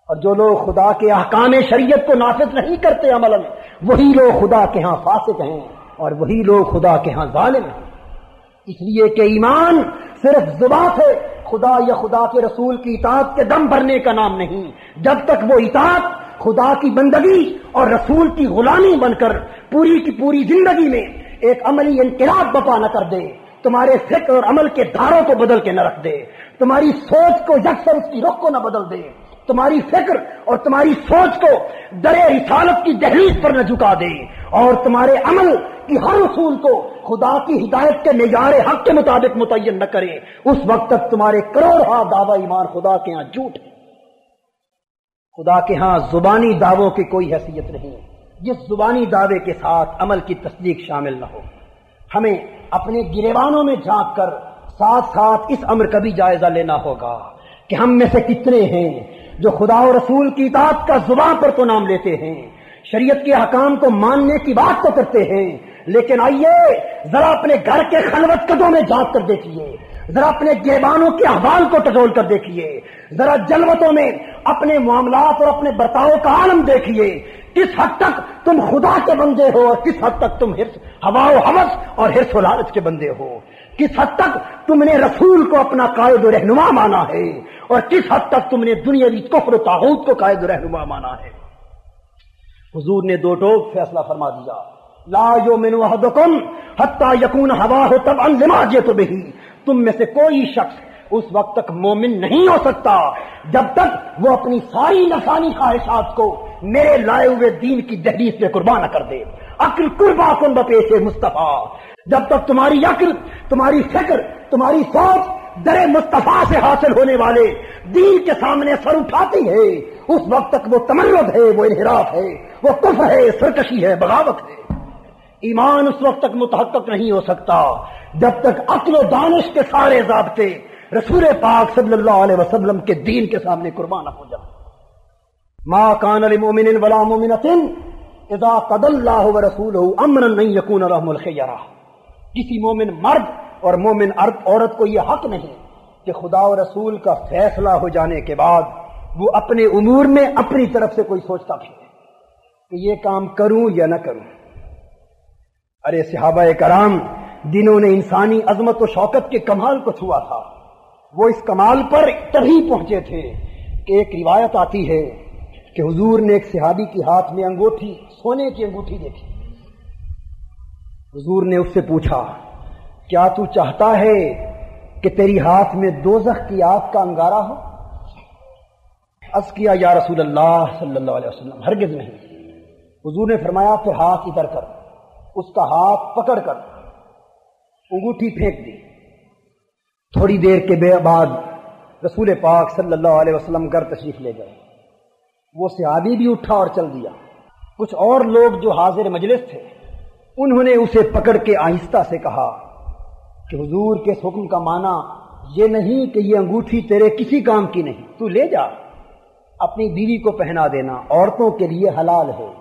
اور جو لوگ خدا کے احکام شریعت کو نافذ نہیں کرتے عملاً وہی لوگ خدا کے ہاں فاسق ہیں اور وہی لوگ خدا کے ہاں ظالم ہیں اس لیے کہ ایمان صرف زبان سے خدا یا خدا کے رسول کی اطاعت کے دم بھرنے کا نام نہیں جب تک وہ اطاعت خدا کی بندگی اور رسول کی غلامی بن کر پوری کی پوری زندگی میں ایک عملی انقلاب بپا نہ کر دے تمہارے فکر اور عمل کے دھاروں کو بدل کے نہ رکھ دے تمہاری سوچ کو یکسر اس کی رخ کو نہ بدل دے تمہاری فکر اور تمہاری سوچ کو در رسالت کی دہلیز پر نہ جھکا دے اور تمہارے عمل کی ہر اصول کو خدا کی ہدایت کے معیار حق کے مطابق متعین نہ کرے اس وقت تک تمہارے کروڑ دعوی ایمان خدا کے ہاں جھوٹ ہے خدا کے ہاں زبانی دعووں کی کوئی حیثیت نہیں جس زبانی دعوے کے ساتھ عمل کی تصدیق شامل نہ ہو ہمیں اپنے گریبانوں میں جھانک کر ساتھ ساتھ اس امر کا بھی جائزہ لینا ہوگا کہ ہم میں سے کتنے ہیں جو خدا و رسول کی اطاعت کا زبان پر تو نام لیتے ہیں، شریعت کے احکام کو ماننے کی بات تو کرتے ہیں، لیکن آئیے ذرا اپنے گھر کے خلوت قدوں میں جھانک کر دیکھیے، ذرا اپنے گیبانوں کے احوال کو ٹٹول کر دیکھیے، ذرا جلوتوں میں اپنے معاملات اور اپنے برتاؤ کا عالم دیکھیے، کس حد تک تم خدا کے بندے ہو اور کس حد تک تم ہوا و ہوس اور حرص و لالچ کے بندے ہو، کس حد تک تم نے رسول کو اپنا قائد و رہنما مانا ہے اور کس حد تک تم نے دنیاوی کفر و طاغوت کو قائد و رہنما مانا ہے۔ حضور نے دو ٹوک فیصلہ فرما دیا، لا یؤمن احدکم حتی یکون ہواہ تبعا لما جئت بہ، تم میں سے کوئی شخص اس وقت تک مومن نہیں ہو سکتا جب تک وہ اپنی ساری نفسانی خواہشات کو میرے لائے ہوئے دین کی دہلیز پہ قربان نہ کر دے۔ عقل قربا کن بپیش مصطفیٰ، جب تک تمہاری عقل، تمہاری فکر، تمہاری سوچ در مصطفیٰ سے حاصل ہونے والے دین کے سامنے سر اٹھاتی ہے، اس وقت تک وہ تمرد ہے، وہ انحراف ہے، وہ کفر ہے، سرکشی ہے، بغاوت ہے۔ ایمان اس وقت تک متحقق نہیں ہو سکتا جب تک عقل و دانش کے سارے ضابطے رسول پاک صلی اللہ علیہ وسلم کے دین کے سامنے قربان ہو جائے۔ ما کان لمؤمن ولا مؤمنۃ اذا قضى اللہ ورسولہ امرا ان یکون لهم الخیرہ، کسی مومن مرد اور مومن عورت کو یہ حق نہیں کہ خدا و رسول کا فیصلہ ہو جانے کے بعد وہ اپنے امور میں اپنی طرف سے کوئی سوچتا پھرے کہ یہ کام کروں یا نہ کروں۔ ارے صحابہ کرام جنہوں نے انسانی عظمت و شوکت کے کمال کو چھوا تھا، وہ اس کمال پر تبھی پہنچے تھے کہ ایک روایت آتی ہے کہ حضور نے ایک صحابی کے ہاتھ میں انگوٹھی، سونے کی انگوٹھی دیکھی۔ حضور نے اس سے پوچھا، کیا تو چاہتا ہے کہ تیری ہاتھ میں دوزخ کی آگ کا انگارہ ہو؟ عرض کیا، یا رسول اللہ صلی اللہ علیہ وسلم ہرگز نہیں۔ حضور نے فرمایا، پھر ہاتھ ادھر کر۔ اس کا ہاتھ پکڑ کر انگوٹھی پھینک دی۔ تھوڑی دیر کے بعد رسول پاک صلی اللہ علیہ وسلم گھر تشریف لے گئے۔ وہ صحابی بھی اٹھا اور چل دیا۔ کچھ اور لوگ جو حاضر مجلس تھے انہوں نے اسے پکڑ کے آہستہ سے کہا کہ حضور کے اس حکم کا معنی یہ نہیں کہ یہ انگوٹھی تیرے کسی کام کی نہیں، تو لے جا، اپنی بیوی کو پہنا دینا، عورتوں کے لیے حلال ہے۔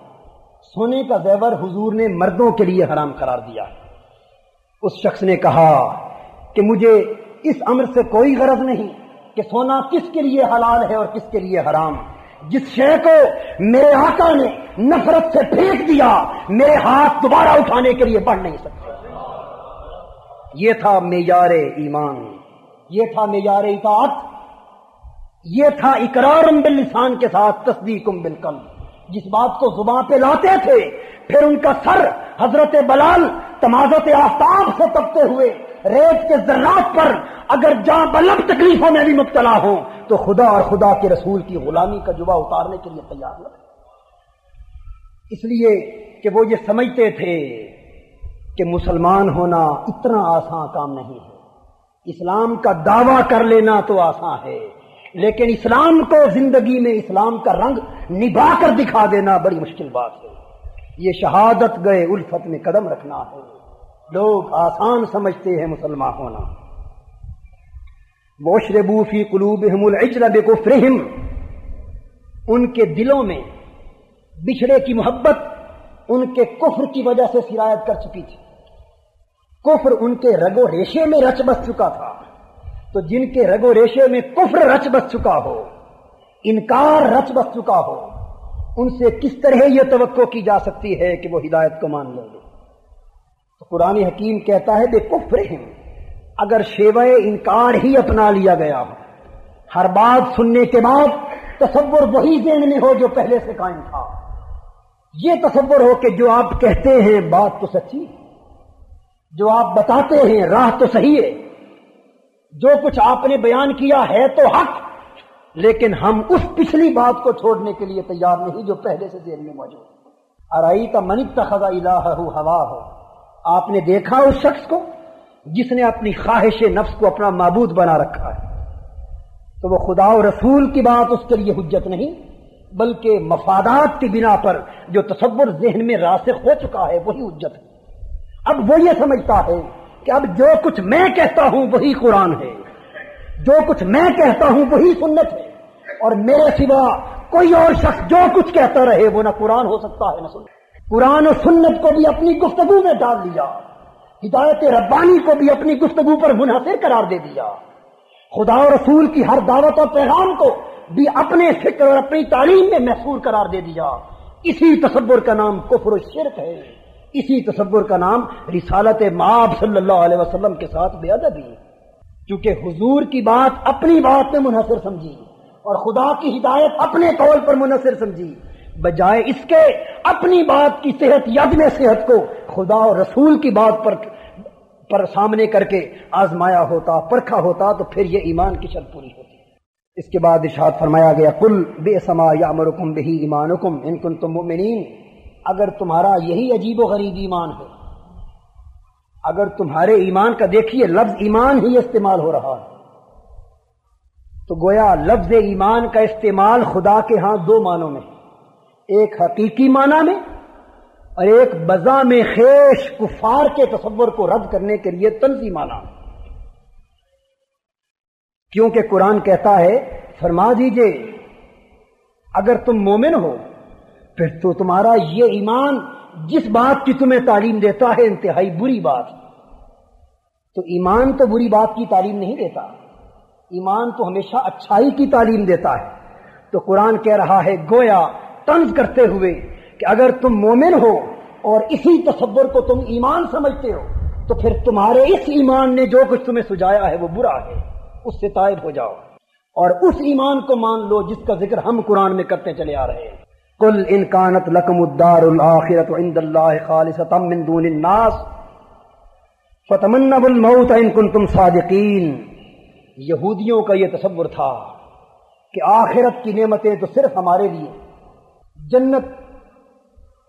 سونے کا زیور حضور نے مردوں کے لیے حرام قرار دیا۔ اس شخص نے کہا کہ مجھے اس امر سے کوئی غرض نہیں کہ سونا کس کے لیے حلال ہے اور کس کے لیے حرام۔ جس شے کو میرے آقا نے نفرت سے پھینک دیا، میرے ہاتھ دوبارہ اٹھانے کے لیے بڑھ نہیں سکتے۔ یہ تھا معیار ایمان، یہ تھا معیار اطاعت، یہ تھا اقرار باللسان کے ساتھ تصدیق بالقلب۔ جس بات کو زبان پہ لاتے تھے پھر ان کا سر حضرت بلال تمازت آفتاب سے تپتے ہوئے ریت کے ذرات پر اگر جاں بلب تکلیفوں میں بھی مبتلا ہوں تو خدا اور خدا کے رسول کی غلامی کا جبہ اتارنے کے لیے تیار نہ تھے، اس لیے کہ وہ یہ سمجھتے تھے کہ مسلمان ہونا اتنا آسان کام نہیں ہے۔ اسلام کا دعویٰ کر لینا تو آسان ہے، لیکن اسلام کو زندگی میں اسلام کا رنگ نبھا کر دکھا دینا بڑی مشکل بات ہے۔ یہ شہادت گئے الفت میں قدم رکھنا ہے۔ لوگ آسان سمجھتے ہیں مسلمان ہونا۔ وَاشْرِبُوا فِي قُلُوبِهِمُ الْعِجْلَ بِكُفْرِهِمْ، ان کے دلوں میں بچھڑے کی محبت ان کے کفر کی وجہ سے سرایت کر چکی تھی۔ کفر ان کے رگ و ریشے میں رچ بس چکا تھا، تو جن کے رگ و ریشے میں کفر رچ بس چکا ہو، انکار رچ بس چکا ہو، ان سے کس طرح یہ توقع کی جا سکتی ہے کہ وہ ہدایت کو مان لیں گے؟ تو قرآن حکیم کہتا ہے بے کفرہم، اگر شیوہ انکار ہی اپنا لیا گیا ہو، ہر بات سننے کے بعد تصور وہی ذہن میں ہو جو پہلے سے قائم تھا، یہ تصور ہو کہ جو آپ کہتے ہیں بات تو سچی، جو آپ بتاتے ہیں راہ تو صحیح ہے، جو کچھ آپ نے بیان کیا ہے تو حق، لیکن ہم اس پچھلی بات کو چھوڑنے کے لیے تیار نہیں جو پہلے سے ذہن میں موجود ہے۔ ارأیت من اتخذ الہہ ہواہ، آپ نے دیکھا اس شخص کو جس نے اپنی خواہش نفس کو اپنا معبود بنا رکھا ہے، تو وہ خدا و رسول کی بات اس کے لیے حجت نہیں، بلکہ مفادات کی بنا پر جو تصور ذہن میں راسخ ہو چکا ہے وہی حجت ہے۔ اب وہ یہ سمجھتا ہے کہ اب جو کچھ میں کہتا ہوں وہی قرآن ہے، جو کچھ میں کہتا ہوں وہی سنت ہے، اور میرے سوا کوئی اور شخص جو کچھ کہتا رہے وہ نہ قرآن ہو سکتا ہے نہ سنت. قرآن و سنت کو بھی اپنی گفتگو میں ڈال دیا، ہدایت ربانی کو بھی اپنی گفتگو پر منحصر قرار دے دیا، خدا و رسول کی ہر دعوت اور پیغام کو بھی اپنے فکر اور اپنی تعلیم میں محصور قرار دے دیا. اسی تصور کا نام کفر و شرک ہے، اسی تصور کا نام رسالت مآب صلی اللہ علیہ وسلم کے ساتھ بے ادبی. چونکہ حضور کی بات اپنی بات میں منحصر سمجھی اور خدا کی ہدایت اپنے قول پر منحصر سمجھی، بجائے اس کے اپنی بات کی صحت یاد میں صحت کو خدا اور رسول کی بات پر سامنے کر کے آزمایا ہوتا، پرکھا ہوتا تو پھر یہ ایمان کی شرط پوری ہوتی. اس کے بعد ارشاد فرمایا گیا قل بئس ما یأمرکم بہ ایمانکم ان کنتم مؤمنین. اگر تمہارا یہی عجیب و غریب ایمان ہے، اگر تمہارے ایمان کا دیکھیے لفظ ایمان ہی استعمال ہو رہا ہے، تو گویا لفظ ایمان کا استعمال خدا کے ہاں دو معنوں میں، ایک حقیقی معنی میں اور ایک بزا میں خیش کفار کے تصور کو رد کرنے کے لیے طنزی معنی. کیونکہ قرآن کہتا ہے فرما دیجئے اگر تم مومن ہو پھر تو تمہارا یہ ایمان جس بات کی تمہیں تعلیم دیتا ہے انتہائی بری بات. تو ایمان تو بری بات کی تعلیم نہیں دیتا، ایمان تو ہمیشہ اچھائی کی تعلیم دیتا ہے. تو قرآن کہہ رہا ہے گویا طنز کرتے ہوئے کہ اگر تم مومن ہو اور اسی تصور کو تم ایمان سمجھتے ہو تو پھر تمہارے اس ایمان نے جو کچھ تمہیں سجایا ہے وہ برا ہے، اس سے تائب ہو جاؤ اور اس ایمان کو مان لو جس کا ذکر ہم قرآن میں کرتے چلے آ رہے ہیں. قل ان كانت لكم الدار الآخرة عند الله خالصة من دون الناس فتمنوا الموت ان كنتم صادقین. یہودیوں کا یہ تصور تھا کہ آخرت کی نعمتیں تو صرف ہمارے لیے، جنت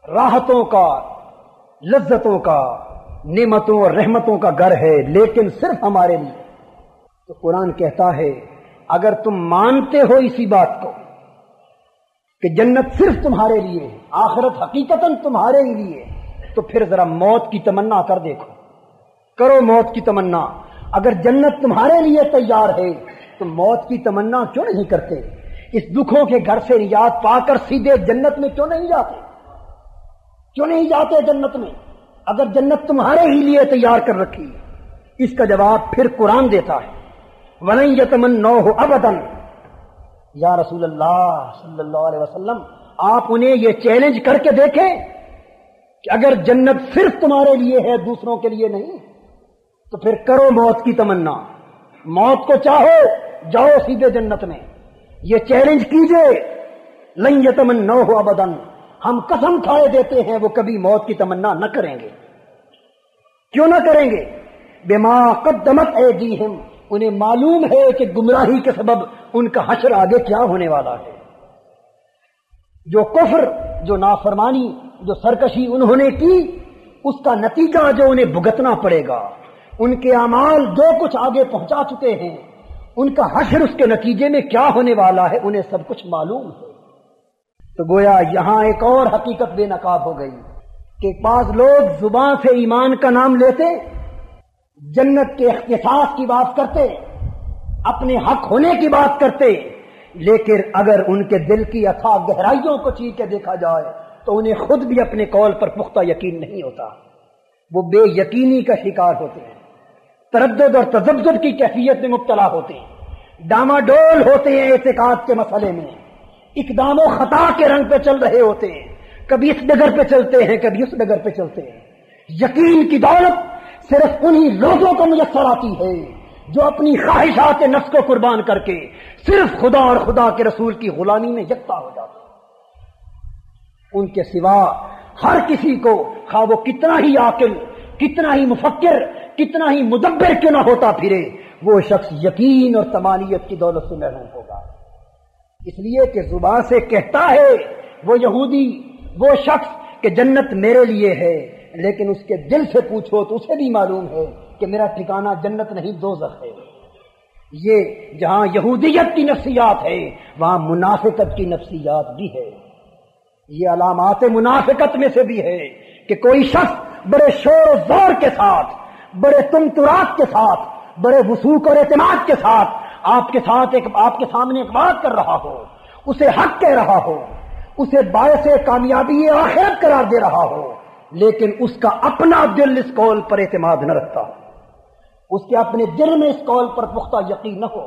راحتوں کا، لذتوں کا، نعمتوں اور رحمتوں کا گھر ہے لیکن صرف ہمارے لیے. تو قرآن کہتا ہے اگر تم مانتے ہو اسی بات کو کہ جنت صرف تمہارے لیے، آخرت حقیقتاً تمہارے ہی لیے، تو پھر ذرا موت کی تمنا کر دیکھو، کرو موت کی تمنا. اگر جنت تمہارے لیے تیار ہے تو موت کی تمنا کیوں نہیں کرتے؟ اس دکھوں کے گھر سے نجات پا کر سیدھے جنت میں کیوں نہیں جاتے؟ کیوں نہیں جاتے جنت میں اگر جنت تمہارے ہی لیے تیار کر رکھی؟ اس کا جواب پھر قرآن دیتا ہے وَلَن يَتَمَنَّوْهُ أَبَدًا. یا رسول اللہ صلی اللہ علیہ وسلم آپ انہیں یہ چیلنج کر کے دیکھیں کہ اگر جنت صرف تمہارے لیے ہے دوسروں کے لیے نہیں تو پھر کرو موت کی تمنا، موت کو چاہو، جاؤ سیدھے جنت میں. یہ چیلنج کیجئے لن یتمنوہ ابدا، ہم قسم کھائے دیتے ہیں وہ کبھی موت کی تمنا نہ کریں گے. کیوں نہ کریں گے؟ بما قدمت ایدیہم، انہیں معلوم ہے کہ گمراہی کے سبب ان کا حشر آگے کیا ہونے والا ہے. جو کفر، جو نافرمانی، جو سرکشی انہوں نے کی اس کا نتیجہ جو انہیں بھگتنا پڑے گا، ان کے اعمال جو کچھ آگے پہنچا چکے ہیں ان کا حشر اس کے نتیجے میں کیا ہونے والا ہے انہیں سب کچھ معلوم ہے. تو گویا یہاں ایک اور حقیقت بے نقاب ہو گئی کہ بعض لوگ زبان سے ایمان کا نام لیتے، جنت کے اختصاص کی بات کرتے، اپنے حق ہونے کی بات کرتے، لیکن اگر ان کے دل کی اتھاہ گہرائیوں کو چیر کے دیکھا جائے تو انہیں خود بھی اپنے قول پر پختہ یقین نہیں ہوتا. وہ بے یقینی کا شکار ہوتے ہیں، تردد اور تذبذب کی کیفیت میں مبتلا ہوتے ہیں، ڈاماڈول ہوتے ہیں اعتقاد کے مسئلے میں، اقدام و خطا کے رنگ پہ چل رہے ہوتے ہیں، کبھی اس ڈگر پہ چلتے ہیں کبھی اس ڈگر پہ چلتے ہیں. یقین کی دولت صرف انہی لوگوں کو میسر آتی ہے جو اپنی خواہشات نفس کو قربان کر کے صرف خدا اور خدا کے رسول کی غلامی میں یکتا ہو جاتے ہیں. ان کے سوا ہر کسی کو، خواہ وہ کتنا ہی عاقل، کتنا ہی مفکر، کتنا ہی مدبر کیوں نہ ہوتا پھرے، وہ شخص یقین اور تمانیت کی دولت سے محروم ہوگا. اس لیے کہ زبان سے کہتا ہے وہ یہودی، وہ شخص کہ جنت میرے لیے ہے، لیکن اس کے دل سے پوچھو تو اسے بھی معلوم ہے کہ میرا ٹھکانہ جنت نہیں دوزخ ہے. یہ جہاں یہودیت کی نفسیات ہے وہاں منافقت کی نفسیات بھی ہے. یہ علامات منافقت میں سے بھی ہے کہ کوئی شخص بڑے شور و زور کے ساتھ، بڑے تمتراک کے ساتھ، بڑے وثوق اور اعتماد کے ساتھ آپ کے سامنے ایک بات کر رہا ہو، اسے حق کہہ رہا ہو، اسے باعث کامیابی آخرت قرار دے رہا ہو، لیکن اس کا اپنا دل اس قول پر اعتماد نہ رکھتا ہو، اس کے اپنے دل میں اس قول پر پختہ یقین نہ ہو۔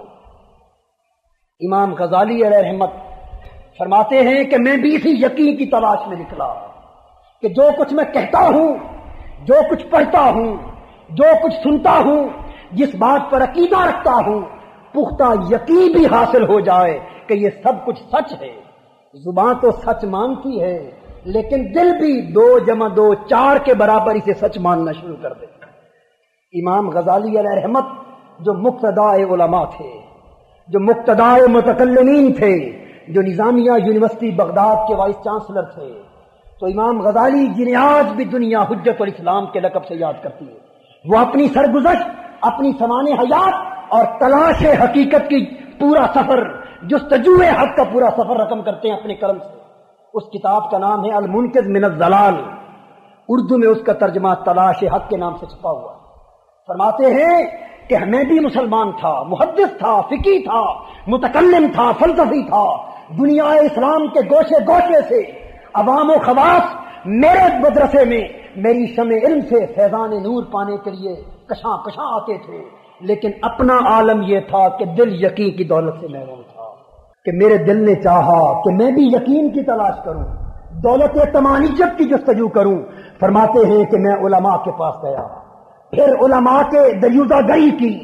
امام غزالی علیہ رحمت فرماتے ہیں کہ میں بھی اسی یقین کی تلاش میں نکلا کہ جو کچھ میں کہتا ہوں، جو کچھ پڑھتا ہوں، جو کچھ سنتا ہوں، جس بات پر عقیدہ رکھتا ہوں، پختہ یقین بھی حاصل ہو جائے کہ یہ سب کچھ سچ ہے۔ زبان تو سچ مانتی ہے، لیکن دل بھی 2 + 2 4 کے برابر اسے سچ ماننا شروع کر دے۔ امام غزالی علیہ رحمت جو مقتدائے علماء تھے، جو مقتدائے متکلمین تھے، جو نظامیہ یونیورسٹی بغداد کے وائس چانسلر تھے، تو امام غزالی جنہیں آج بھی دنیا حجت الاسلام کے لقب سے یاد کرتی ہے، وہ اپنی سرگزشت، اپنی سمان حیات اور تلاش حقیقت کی پورا سفر، جستجو حق کا پورا سفر رقم کرتے ہیں اپنے قلم سے۔ اس کتاب کا نام ہے المنقذ من الضلال، اردو میں اس کا ترجمہ تلاش حق کے نام سے چھپا ہوا ہے۔ فرماتے ہیں کہ میں بھی مسلمان تھا، محدث تھا، فقی تھا، متکلم تھا، فلسفی تھا، دنیا اسلام کے گوشے گوشے سے عوام و خواص میرے مدرسے میں میری شمع علم سے فیضان نور پانے کے لیے کشاں کشاں آتے تھے، لیکن اپنا عالم یہ تھا کہ دل یقین کی دولت سے محروم تھا، کہ میرے دل نے چاہا کہ میں بھی یقین کی تلاش کروں، دولت تمانیت کی جستجو کروں۔ فرماتے ہیں کہ میں علماء کے پاس گیا، پھر علماء کے دریوزہ گری کی،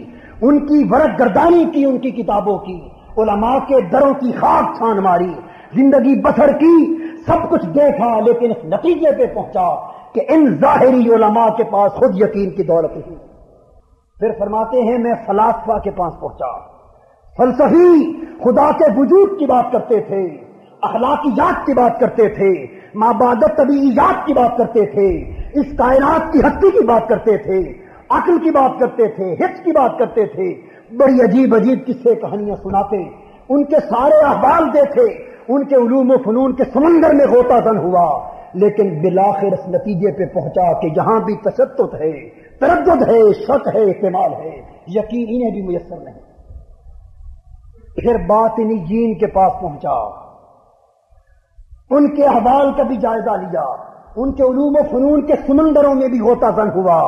ان کی ورق گردانی کی، ان کی کتابوں کی، علماء کے دروں کی خاک چھان ماری، زندگی بسر کی، سب کچھ دیکھا، لیکن اس نتیجے پہ پہنچا کہ ان ظاہری علماء کے پاس خود یقین کی دولت ہی۔ پھر فرماتے ہیں میں فلاسفہ کے پاس پہنچا، فلسفی خدا کے وجود کی بات کرتے تھے، اخلاقیات کی بات کرتے تھے، مابعد طبیعیات کی بات کرتے تھے، اس کائنات کی ہستی کی بات کرتے تھے، عقل کی بات کرتے تھے، حس کی بات کرتے تھے، بڑی عجیب عجیب قصے کہانیاں سناتے، ان کے سارے احوال دیکھے، ان کے علوم و فنون کے سمندر میں غوطہ زن ہوا، لیکن بالآخر اس نتیجے پہ پہنچا کہ جہاں بھی تشدد ہے، تردد ہے، شک ہے، احتمال ہے، یقین انہیں بھی میسر نہیں۔ پھر باطنی جین کے پاس پہنچا، ان کے احوال کا بھی جائزہ لیا، ان کے علوم و فنون کے سمندروں میں بھی غوطہ زن ہوا،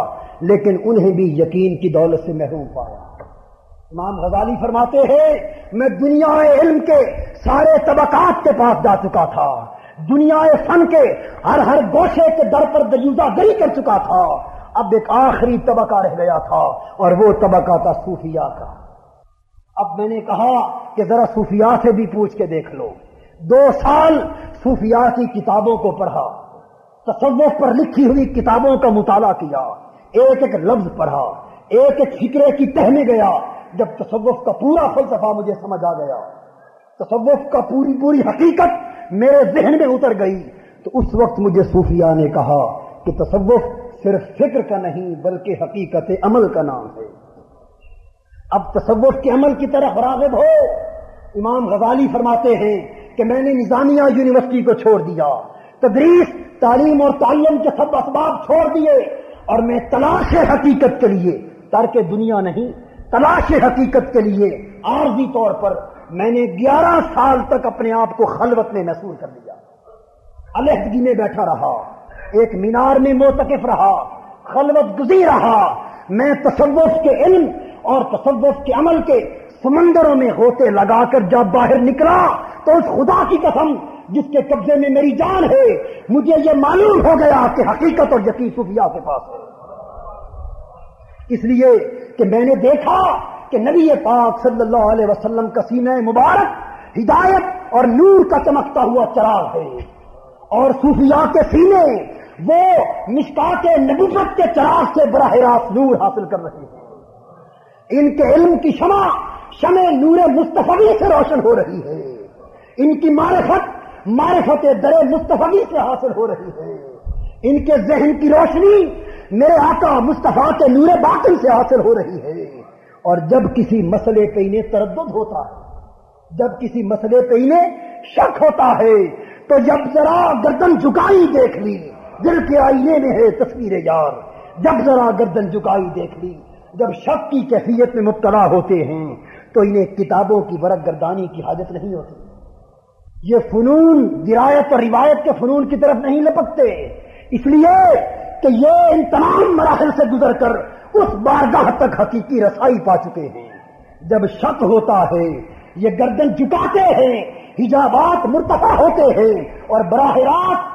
لیکن انہیں بھی یقین کی دولت سے محروم پایا۔ امام غزالی فرماتے ہیں میں دنیا علم کے سارے طبقات کے پاس جا چکا تھا، دنیا فن کے ہر گوشے کے در پر دریوزہ گری کر چکا تھا، اب ایک آخری طبقہ رہ گیا تھا، اور وہ طبقہ تھا صوفیاء کا۔ اب میں نے کہا کہ ذرا صوفیاء سے بھی پوچھ کے دیکھ لو۔ 2 سال صوفیاء کی کتابوں کو پڑھا، تصوف پر لکھی ہوئی کتابوں کا مطالعہ کیا، ایک ایک لفظ پڑھا، ایک ایک فکرے کی تہ میں گیا۔ جب تصوف کا پورا فلسفہ مجھے سمجھ آ گیا، تصوف کا پوری حقیقت میرے ذہن میں اتر گئی، تو اس وقت مجھے صوفیاء نے کہا کہ تصوف صرف فکر کا نہیں بلکہ حقیقت عمل کا نام ہے۔ اب تصوف کے عمل کی طرف راغب ہو۔ امام غزالی فرماتے ہیں کہ میں نے نظامیہ یونیورسٹی کو چھوڑ دیا، تدریس، تعلیم اور تعلم کے سب اسباب چھوڑ دیے، اور میں تلاش حقیقت کے لیے، ترک دنیا نہیں، تلاش حقیقت کے لیے عارضی طور پر میں نے 11 سال تک اپنے آپ کو خلوت میں محصور کر لیا، علیحدگی میں بیٹھا رہا، ایک مینار میں معتکف رہا، خلوت گزی رہا۔ میں تصوف کے علم اور تصوف کے عمل کے سمندروں میں غوطے لگا کر جب باہر نکلا تو اس خدا کی قسم جس کے قبضے میں میری جان ہے، مجھے یہ معلوم ہو گیا کہ حقیقت اور یقین صوفیاء کے پاس ہے۔ اس لیے کہ میں نے دیکھا کہ نبی پاک صلی اللہ علیہ وسلم کا سینہ مبارک ہدایت اور نور کا چمکتا ہوا چراغ ہے، اور صوفیاء کے سینے وہ مشکات نبوت کے چراغ سے براہ راست نور حاصل کر رہے ہیں۔ ان کے علم کی شمع نور مصطفی سے روشن ہو رہی ہے، ان کی معرفت در مصطفی سے حاصل ہو رہی ہے، ان کے ذہن کی روشنی میرے آقا مصطفیٰ کے نور باطن سے حاصل ہو رہی ہے۔ اور جب کسی مسئلے پہ انہیں تردد ہوتا ہے، جب کسی مسئلے پہ انہیں شک ہوتا ہے، تو جب ذرا گردن جھکائی دیکھ لی، دل کے آئینے میں ہے تصویر یار، جب ذرا گردن جھکائی دیکھ لی، جب شک کی کیفیت میں مبتلا ہوتے ہیں تو انہیں کتابوں کی ورق گردانی کی حاجت نہیں ہوتی. یہ فنون درایت اور روایت کے فنون کی طرف نہیں لپکتے، اس لیے کہ یہ ان تمام مراحل سے گزر کر اس بارگاہ تک حقیقی رسائی پا چکے ہیں. جب شک ہوتا ہے یہ گردن جھکاتے ہیں، حجابات مرتفع ہوتے ہیں اور براہ راست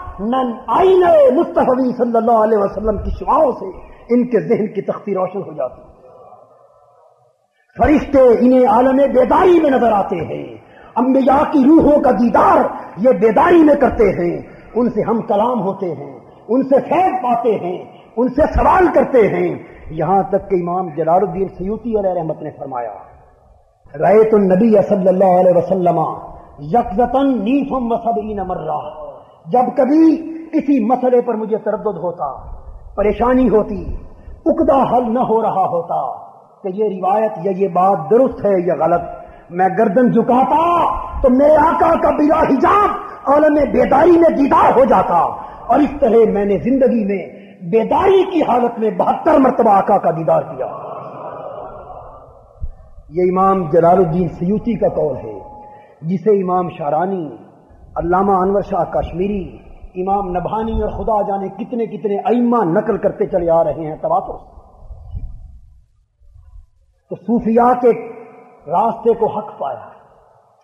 آئینہ مصطفی صلی اللہ علیہ وسلم کی شعاؤں سے ان کے ذہن کی تختی روشن ہو جاتی ہے. فرشتے انہیں عالم بیداری میں نظر آتے ہیں، انبیاء کی روحوں کا دیدار یہ بیداری میں کرتے ہیں. ان سے ہم کلام ہوتے ہیں، ان سے فیض پاتے ہیں، ان سے سوال کرتے ہیں. یہاں تک کہ امام جلال الدین سیوطی علیہ رحمت نے فرمایا رأیت النبی صلی اللہ علیہ وسلم یقظتاً نیفم و سبعین مرہ. جب کبھی کسی مسئلے پر مجھے تردد ہوتا، پریشانی ہوتی، عقدہ حل نہ ہو رہا ہوتا کہ یہ روایت یا یہ بات درست ہے یا غلط، میں گردن جھکاتا تو میرے آقا کا بلا حجاب عالم بیداری میں دیدار ہو جاتا. اور اس طرح میں نے زندگی میں بیداری کی حالت میں 72 مرتبہ آقا کا دیدار کیا. یہ امام جلال الدین سیوطی کا قول ہے، جسے امام شارانی، علامہ انور شاہ کشمیری، امام نبھانی اور خدا جانے کتنے کتنے ائمہ نقل کرتے چلے آ رہے ہیں تواتر سے. تو صوفیاء کے راستے کو حق پایا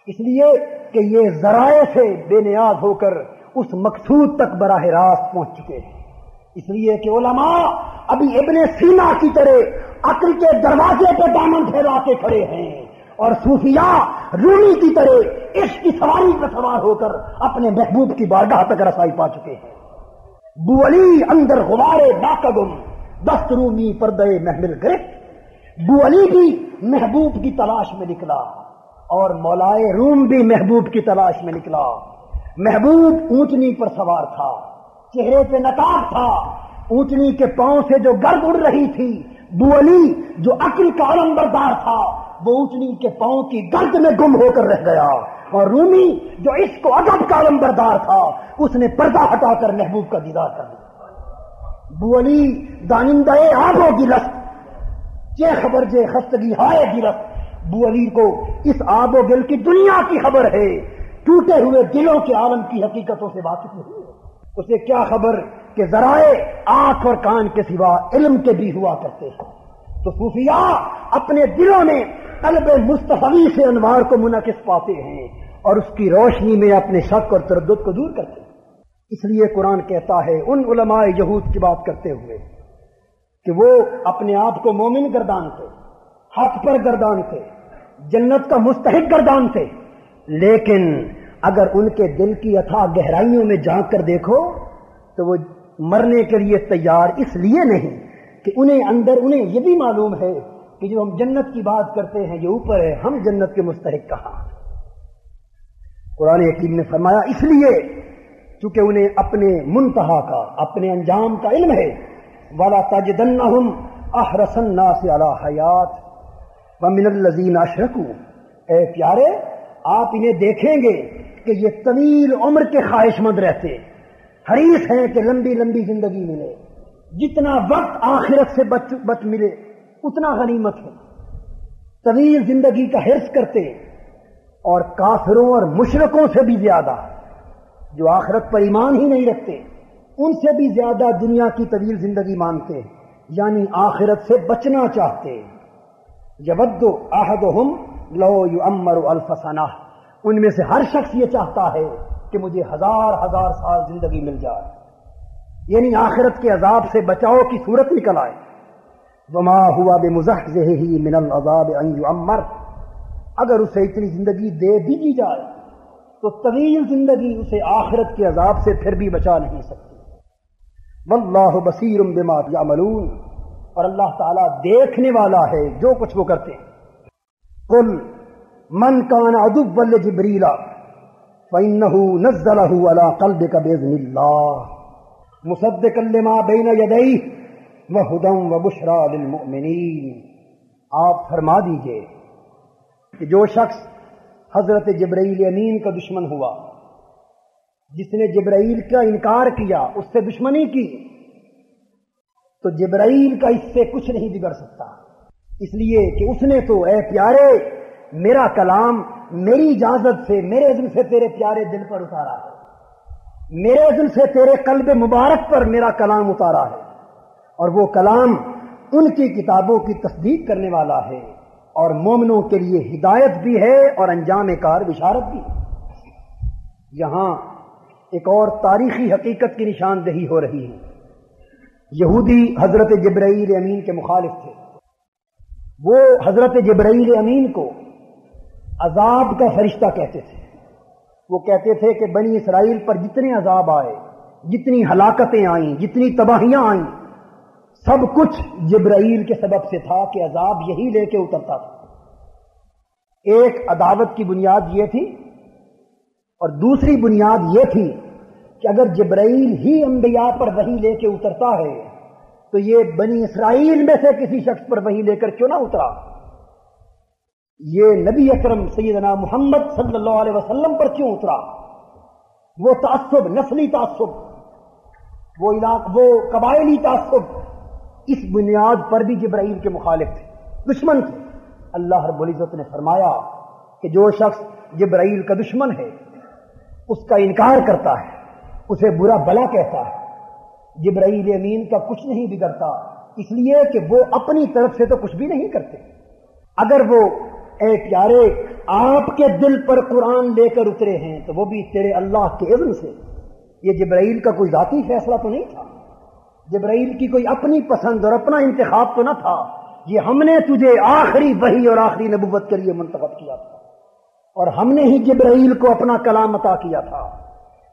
اس لیے کہ یہ ذرائع سے بے نیاز ہو کر اس مقصود تک براہ راست پہنچ چکے ہیں. اس لیے کہ علماء ابھی ابن سینا کی طرح عقل کے دروازے پہ دامن پھیلا کے کھڑے ہیں، اور صوفیاء رومی کی طرح عشق کی سواری پر سوار ہو کر اپنے محبوب کی بارگاہ تک رسائی پا چکے ہیں. بو علی اندر غبارے باقدم دست رومی پردے محمل گرفت. بو علی بھی محبوب کی تلاش میں نکلا اور مولائے روم بھی محبوب کی تلاش میں نکلا. محبوب اونٹنی پر سوار تھا، چہرے پہ نقاب تھا، اونٹنی کے پاؤں سے جو گرد اڑ رہی تھی. بو علی جو عقل کا علمبردار تھا وہ اونٹنی کے پاؤں کی گرد میں گم ہو کر رہ گیا، اور رومی جو عشق و ادب کا علمبردار تھا اس نے پردہ ہٹا کر محبوب کا دیدار کر لیا. بو علی دانندہ آب و گلست چے خبر جے خستگی ہائے گرفت. بو علی کو اس آب و گل کی دنیا کی خبر ہے، ٹوٹے ہوئے دلوں کے عالم کی حقیقتوں سے واقف نہیں ہے. اسے کیا خبر کہ ذرائع آنکھ اور کان کے سوا علم کے بھی ہوا کرتے ہیں. تو صوفیاء اپنے دلوں میں قلب مصطفی سے انوار کو منعکس پاتے ہیں اور اس کی روشنی میں اپنے شک اور تردد کو دور کرتے ہیں. اس لیے قرآن کہتا ہے ان علماء یہود کی بات کرتے ہوئے کہ وہ اپنے آپ کو مومن گردانتے، حق پر گردانتے، جنت کا مستحق گردانتے، لیکن اگر ان کے دل کی اتھاہ گہرائیوں میں جھانک کر دیکھو تو وہ مرنے کے لیے تیار اس لیے نہیں کہ انہیں یہ بھی معلوم ہے کہ جو ہم جنت کی بات کرتے ہیں یہ اوپر ہے، ہم جنت کے مستحق کہاں. قرآن حکیم نے فرمایا اس لیے چونکہ انہیں اپنے منتہا کا، اپنے انجام کا علم ہے. وَلَا تَجِدَنَّهُمْ أَحْرَصَ النَّاسِ عَلَىٰ حَيَاتٍ وَمِنَ الَّذِينَ أَشْرَكُوا. اے پیارے آپ انہیں دیکھیں گے کہ یہ طویل عمر کے خواہش مند رہتے، حریص ہیں کہ لمبی لمبی زندگی ملے، جتنا وقت آخرت سے بچ ملے اتنا غنیمت ہے. طویل زندگی کا حرص کرتے، اور کافروں اور مشرکوں سے بھی زیادہ جو آخرت پر ایمان ہی نہیں رکھتے ان سے بھی زیادہ دنیا کی طویل زندگی مانگتے، یعنی آخرت سے بچنا چاہتے. یود احدہم لو یعمر الف سنہ. ان میں سے ہر شخص یہ چاہتا ہے کہ مجھے 1000 سال زندگی مل جائے، یعنی آخرت کے عذاب سے بچاؤ کی صورت نکل آئے. وما ہوا بمزحزحہ من العذاب ان یعمر. اگر اسے اتنی زندگی دے بھی دی جائے تو طویل زندگی اسے آخرت کے عذاب سے پھر بھی بچا نہیں سکتی. واللہ بصیر بما یعملون. اور اللہ تعالیٰ دیکھنے والا ہے جو کچھ وہ کرتے ہیں. قل من کان عدوا لجبریل فإنہ نزلہ علی قلبک بإذن اللہ مصدقا لما بین یدیہ وہدی وبشری للمؤمنین. آپ فرما دیجئے کہ جو شخص حضرت جبرائیل امین کا دشمن ہوا، جس نے جبرائیل کا انکار کیا، اس سے دشمنی کی، تو جبرائیل کا اس سے کچھ نہیں بگڑ سکتا، اس لیے کہ اس نے تو اے پیارے میرا کلام میری اجازت سے میرے اذن سے تیرے پیارے دل پر اتارا ہے، میرے اذن سے تیرے قلب مبارک پر میرا کلام اتارا ہے، اور وہ کلام ان کی کتابوں کی تصدیق کرنے والا ہے اور مومنوں کے لیے ہدایت بھی ہے اور انجام کار بشارت بھی ہے۔ یہاں ایک اور تاریخی حقیقت کی نشاندہی ہو رہی ہے۔ یہودی حضرت جبرائیل امین کے مخالف تھے، وہ حضرت جبرائیل امین کو عذاب کا فرشتہ کہتے تھے۔ وہ کہتے تھے کہ بنی اسرائیل پر جتنے عذاب آئے، جتنی ہلاکتیں آئیں، جتنی تباہیاں آئیں، سب کچھ جبرائیل کے سبب سے تھا کہ عذاب یہی لے کے اترتا تھا۔ ایک عداوت کی بنیاد یہ تھی، اور دوسری بنیاد یہ تھی کہ اگر جبرائیل ہی انبیاء پر وحی لے کے اترتا ہے تو یہ بنی اسرائیل میں سے کسی شخص پر وحی لے کر کیوں نہ اترا؟ یہ نبی اکرم سیدنا محمد صلی اللہ علیہ وسلم پر کیوں اترا؟ وہ تعصب، نسلی تعصب، وہ قبائلی تعصب، اس بنیاد پر بھی جبرائیل کے مخالف تھے، دشمن تھے۔ اللہ رب العزت نے فرمایا کہ جو شخص جبرائیل کا دشمن ہے، اس کا انکار کرتا ہے، اسے برا بلا کہتا ہے، جبرائیل امین کا کچھ نہیں بگڑتا، اس لیے کہ وہ اپنی طرف سے تو کچھ بھی نہیں کرتے۔ اگر وہ اے پیارے آپ کے دل پر قرآن لے کر اترے ہیں تو وہ بھی تیرے اللہ کے اذن سے، یہ جبرائیل کا کوئی ذاتی فیصلہ تو نہیں تھا، جبرائیل کی کوئی اپنی پسند اور اپنا انتخاب تو نہ تھا، یہ ہم نے تجھے آخری وحی اور آخری نبوت کے لیے منتخب کیا تھا، اور ہم نے ہی جبرائیل کو اپنا کلام عطا کیا تھا،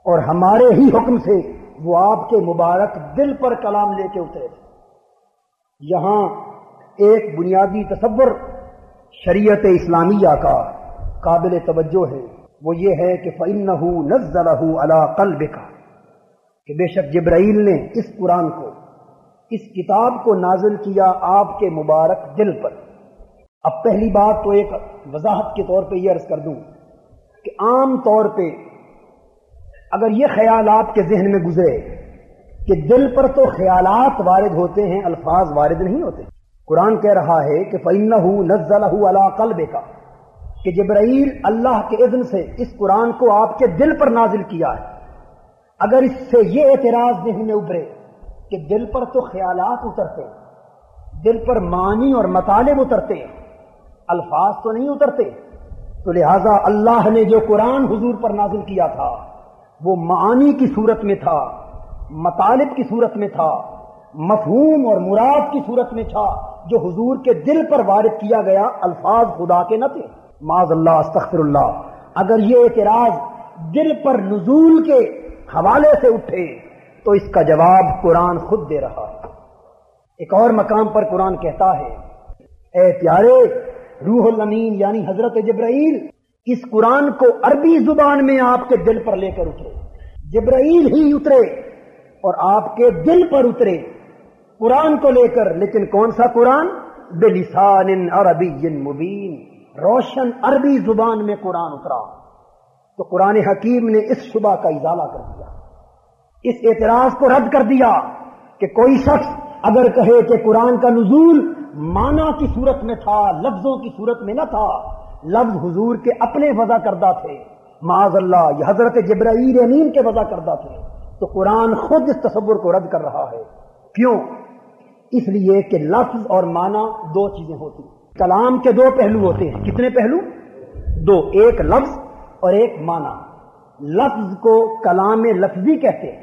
اور ہمارے ہی حکم سے وہ آپ کے مبارک دل پر کلام لے کے اترے تھے۔ یہاں ایک بنیادی تصور شریعت اسلامیہ کا قابل توجہ ہے، وہ یہ ہے کہ فَإِنَّهُ نَزَّلَهُ عَلَىٰ قَلْبِكَ، کہ بے شک جبرائیل نے اس قرآن کو، اس کتاب کو نازل کیا آپ کے مبارک دل پر۔ اب پہلی بات تو ایک وضاحت کے طور پہ یہ عرض کر دوں کہ عام طور پہ اگر یہ خیال آپ کے ذہن میں گزرے کہ دل پر تو خیالات وارد ہوتے ہیں، الفاظ وارد نہیں ہوتے۔ قرآن کہہ رہا ہے کہ فَإِنَّهُ نَزَّلَهُ عَلَىٰ قَلْبِكَ، کہ جبرائیل اللہ کے اذن سے اس قرآن کو آپ کے دل پر نازل کیا ہے۔ اگر اس سے یہ اعتراض ذہن میں ابھرے کہ دل پر تو خیالات اترتے، دل پر معانی اور مطالب اترتے، الفاظ تو نہیں اترتے، تو لہذا اللہ نے جو قرآن حضور پر نازل کیا تھا وہ معانی کی صورت میں تھا، مطالب کی صورت میں تھا، مفہوم اور مراد کی صورت میں تھا، جو حضور کے دل پر وارد کیا گیا الفاظ خدا کے نہ تھے۔ معاذ اللہ، استغفر اللہ۔ اگر یہ اعتراض دل پر نزول کے حوالے سے اٹھے تو اس کا جواب قرآن خود دے رہا ہے۔ ایک اور مقام پر قرآن کہتا ہے، اے پیارے روح الامین یعنی حضرت جبرائیل اس قرآن کو عربی زبان میں آپ کے دل پر لے کر اترے، جبرائیل ہی اترے اور آپ کے دل پر اترے قرآن کو لے کر، لیکن کون سا قرآن؟ بلسان عربی مبین، روشن عربی زبان میں قرآن اترا۔ تو قرآن حکیم نے اس شبہ کا ازالہ کر دیا، اس اعتراض کو رد کر دیا کہ کوئی شخص اگر کہے کہ قرآن کا نزول معنی کی صورت میں تھا، لفظوں کی صورت میں نہ تھا، لفظ حضور کے اپنے وضع کردہ تھے، معاذ اللہ یہ حضرت جبرائیل امین کے وضع کردہ تھے، تو قرآن خود اس تصور کو رد کر رہا ہے۔ کیوں؟ اس لیے کہ لفظ اور معنی دو چیزیں ہوتی ہیں، کلام کے دو پہلو ہوتے ہیں۔ کتنے پہلو؟ دو، ایک لفظ اور ایک معنی۔ لفظ کو کلام لفظی کہتے ہیں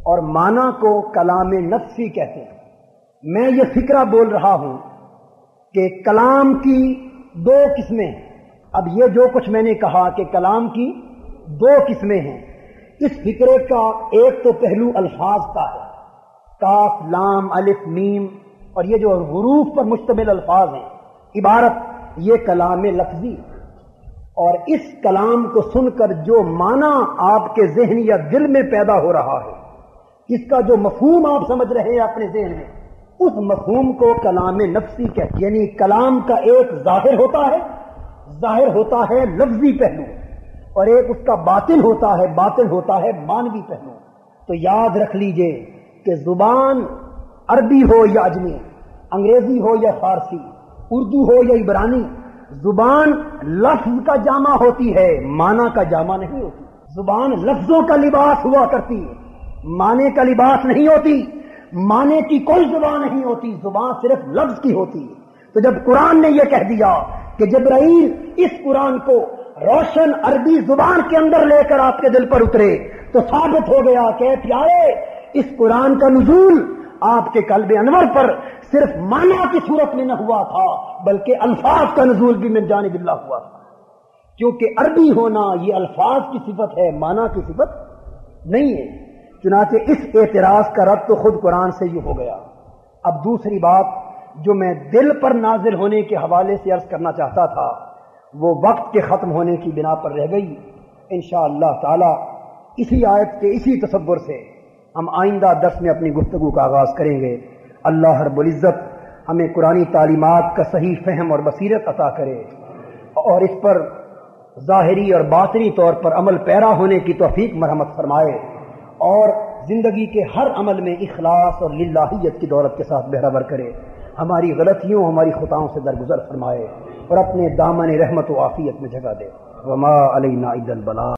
اور معنی کو کلام نفسی کہتے ہیں۔ میں یہ فکرہ بول رہا ہوں کہ کلام کی دو قسمیں ہیں۔ اب یہ جو کچھ میں نے کہا کہ کلام کی دو قسمیں ہیں، اس فکرے کا ایک تو پہلو الفاظ کا ہے، کاف لام الف میم، اور یہ جو حروف پر مشتمل الفاظ ہیں، عبارت، یہ کلام لفظی، اور اس کلام کو سن کر جو معنی آپ کے ذہن یا دل میں پیدا ہو رہا ہے، اس کا جو مفہوم آپ سمجھ رہے ہیں اپنے ذہن میں، اس مفہوم کو کلام نفسی کہتے ہیں۔ یعنی کلام کا ایک ظاہر ہوتا ہے لفظی پہلو، اور ایک اس کا باطن ہوتا ہے مانوی پہلو۔ تو یاد رکھ لیجئے کہ زبان عربی ہو یا اجمی، انگریزی ہو یا فارسی، اردو ہو یا عبرانی، زبان لفظ کا جامع ہوتی ہے، معنی کا جامع نہیں ہوتی۔ زبان لفظوں کا لباس ہوا کرتی ہے، معنی کا لباس نہیں ہوتی۔ معنی کی کوئی زبان نہیں ہوتی، زبان صرف لفظ کی ہوتی ہے۔ تو جب قرآن نے یہ کہہ دیا کہ جبرائیل اس قرآن کو روشن عربی زبان کے اندر لے کر آپ کے دل پر اترے، تو ثابت ہو گیا کہ پیارے اس قرآن کا نزول آپ کے قلب انور پر صرف معنی کی صورت میں نہ ہوا تھا، بلکہ الفاظ کا نزول بھی من جانب اللہ ہوا تھا، کیونکہ عربی ہونا یہ الفاظ کی صفت ہے، معنی کی صفت نہیں ہے۔ چنانچہ اس اعتراض کا رد تو خود قرآن سے یہ ہو گیا۔ اب دوسری بات جو میں دل پر نازل ہونے کے حوالے سے عرض کرنا چاہتا تھا وہ وقت کے ختم ہونے کی بنا پر رہ گئی۔ انشاءاللہ تعالی اسی آیت کے اسی تصور سے ہم آئندہ درس میں اپنی گفتگو کا آغاز کریں گے۔ اللہ رب العزت ہمیں قرآنی تعلیمات کا صحیح فہم اور بصیرت عطا کرے اور اس پر ظاہری اور باطنی طور پر عمل پیرا ہونے کی توفیق مرحمت فرمائے، اور زندگی کے ہر عمل میں اخلاص اور للہیت کی دولت کے ساتھ بہرور کرے، ہماری غلطیوں ہماری خطاؤں سے درگزر فرمائے اور اپنے دامن رحمت و عافیت میں جگہ دے۔ وما علینا الا البلاغ۔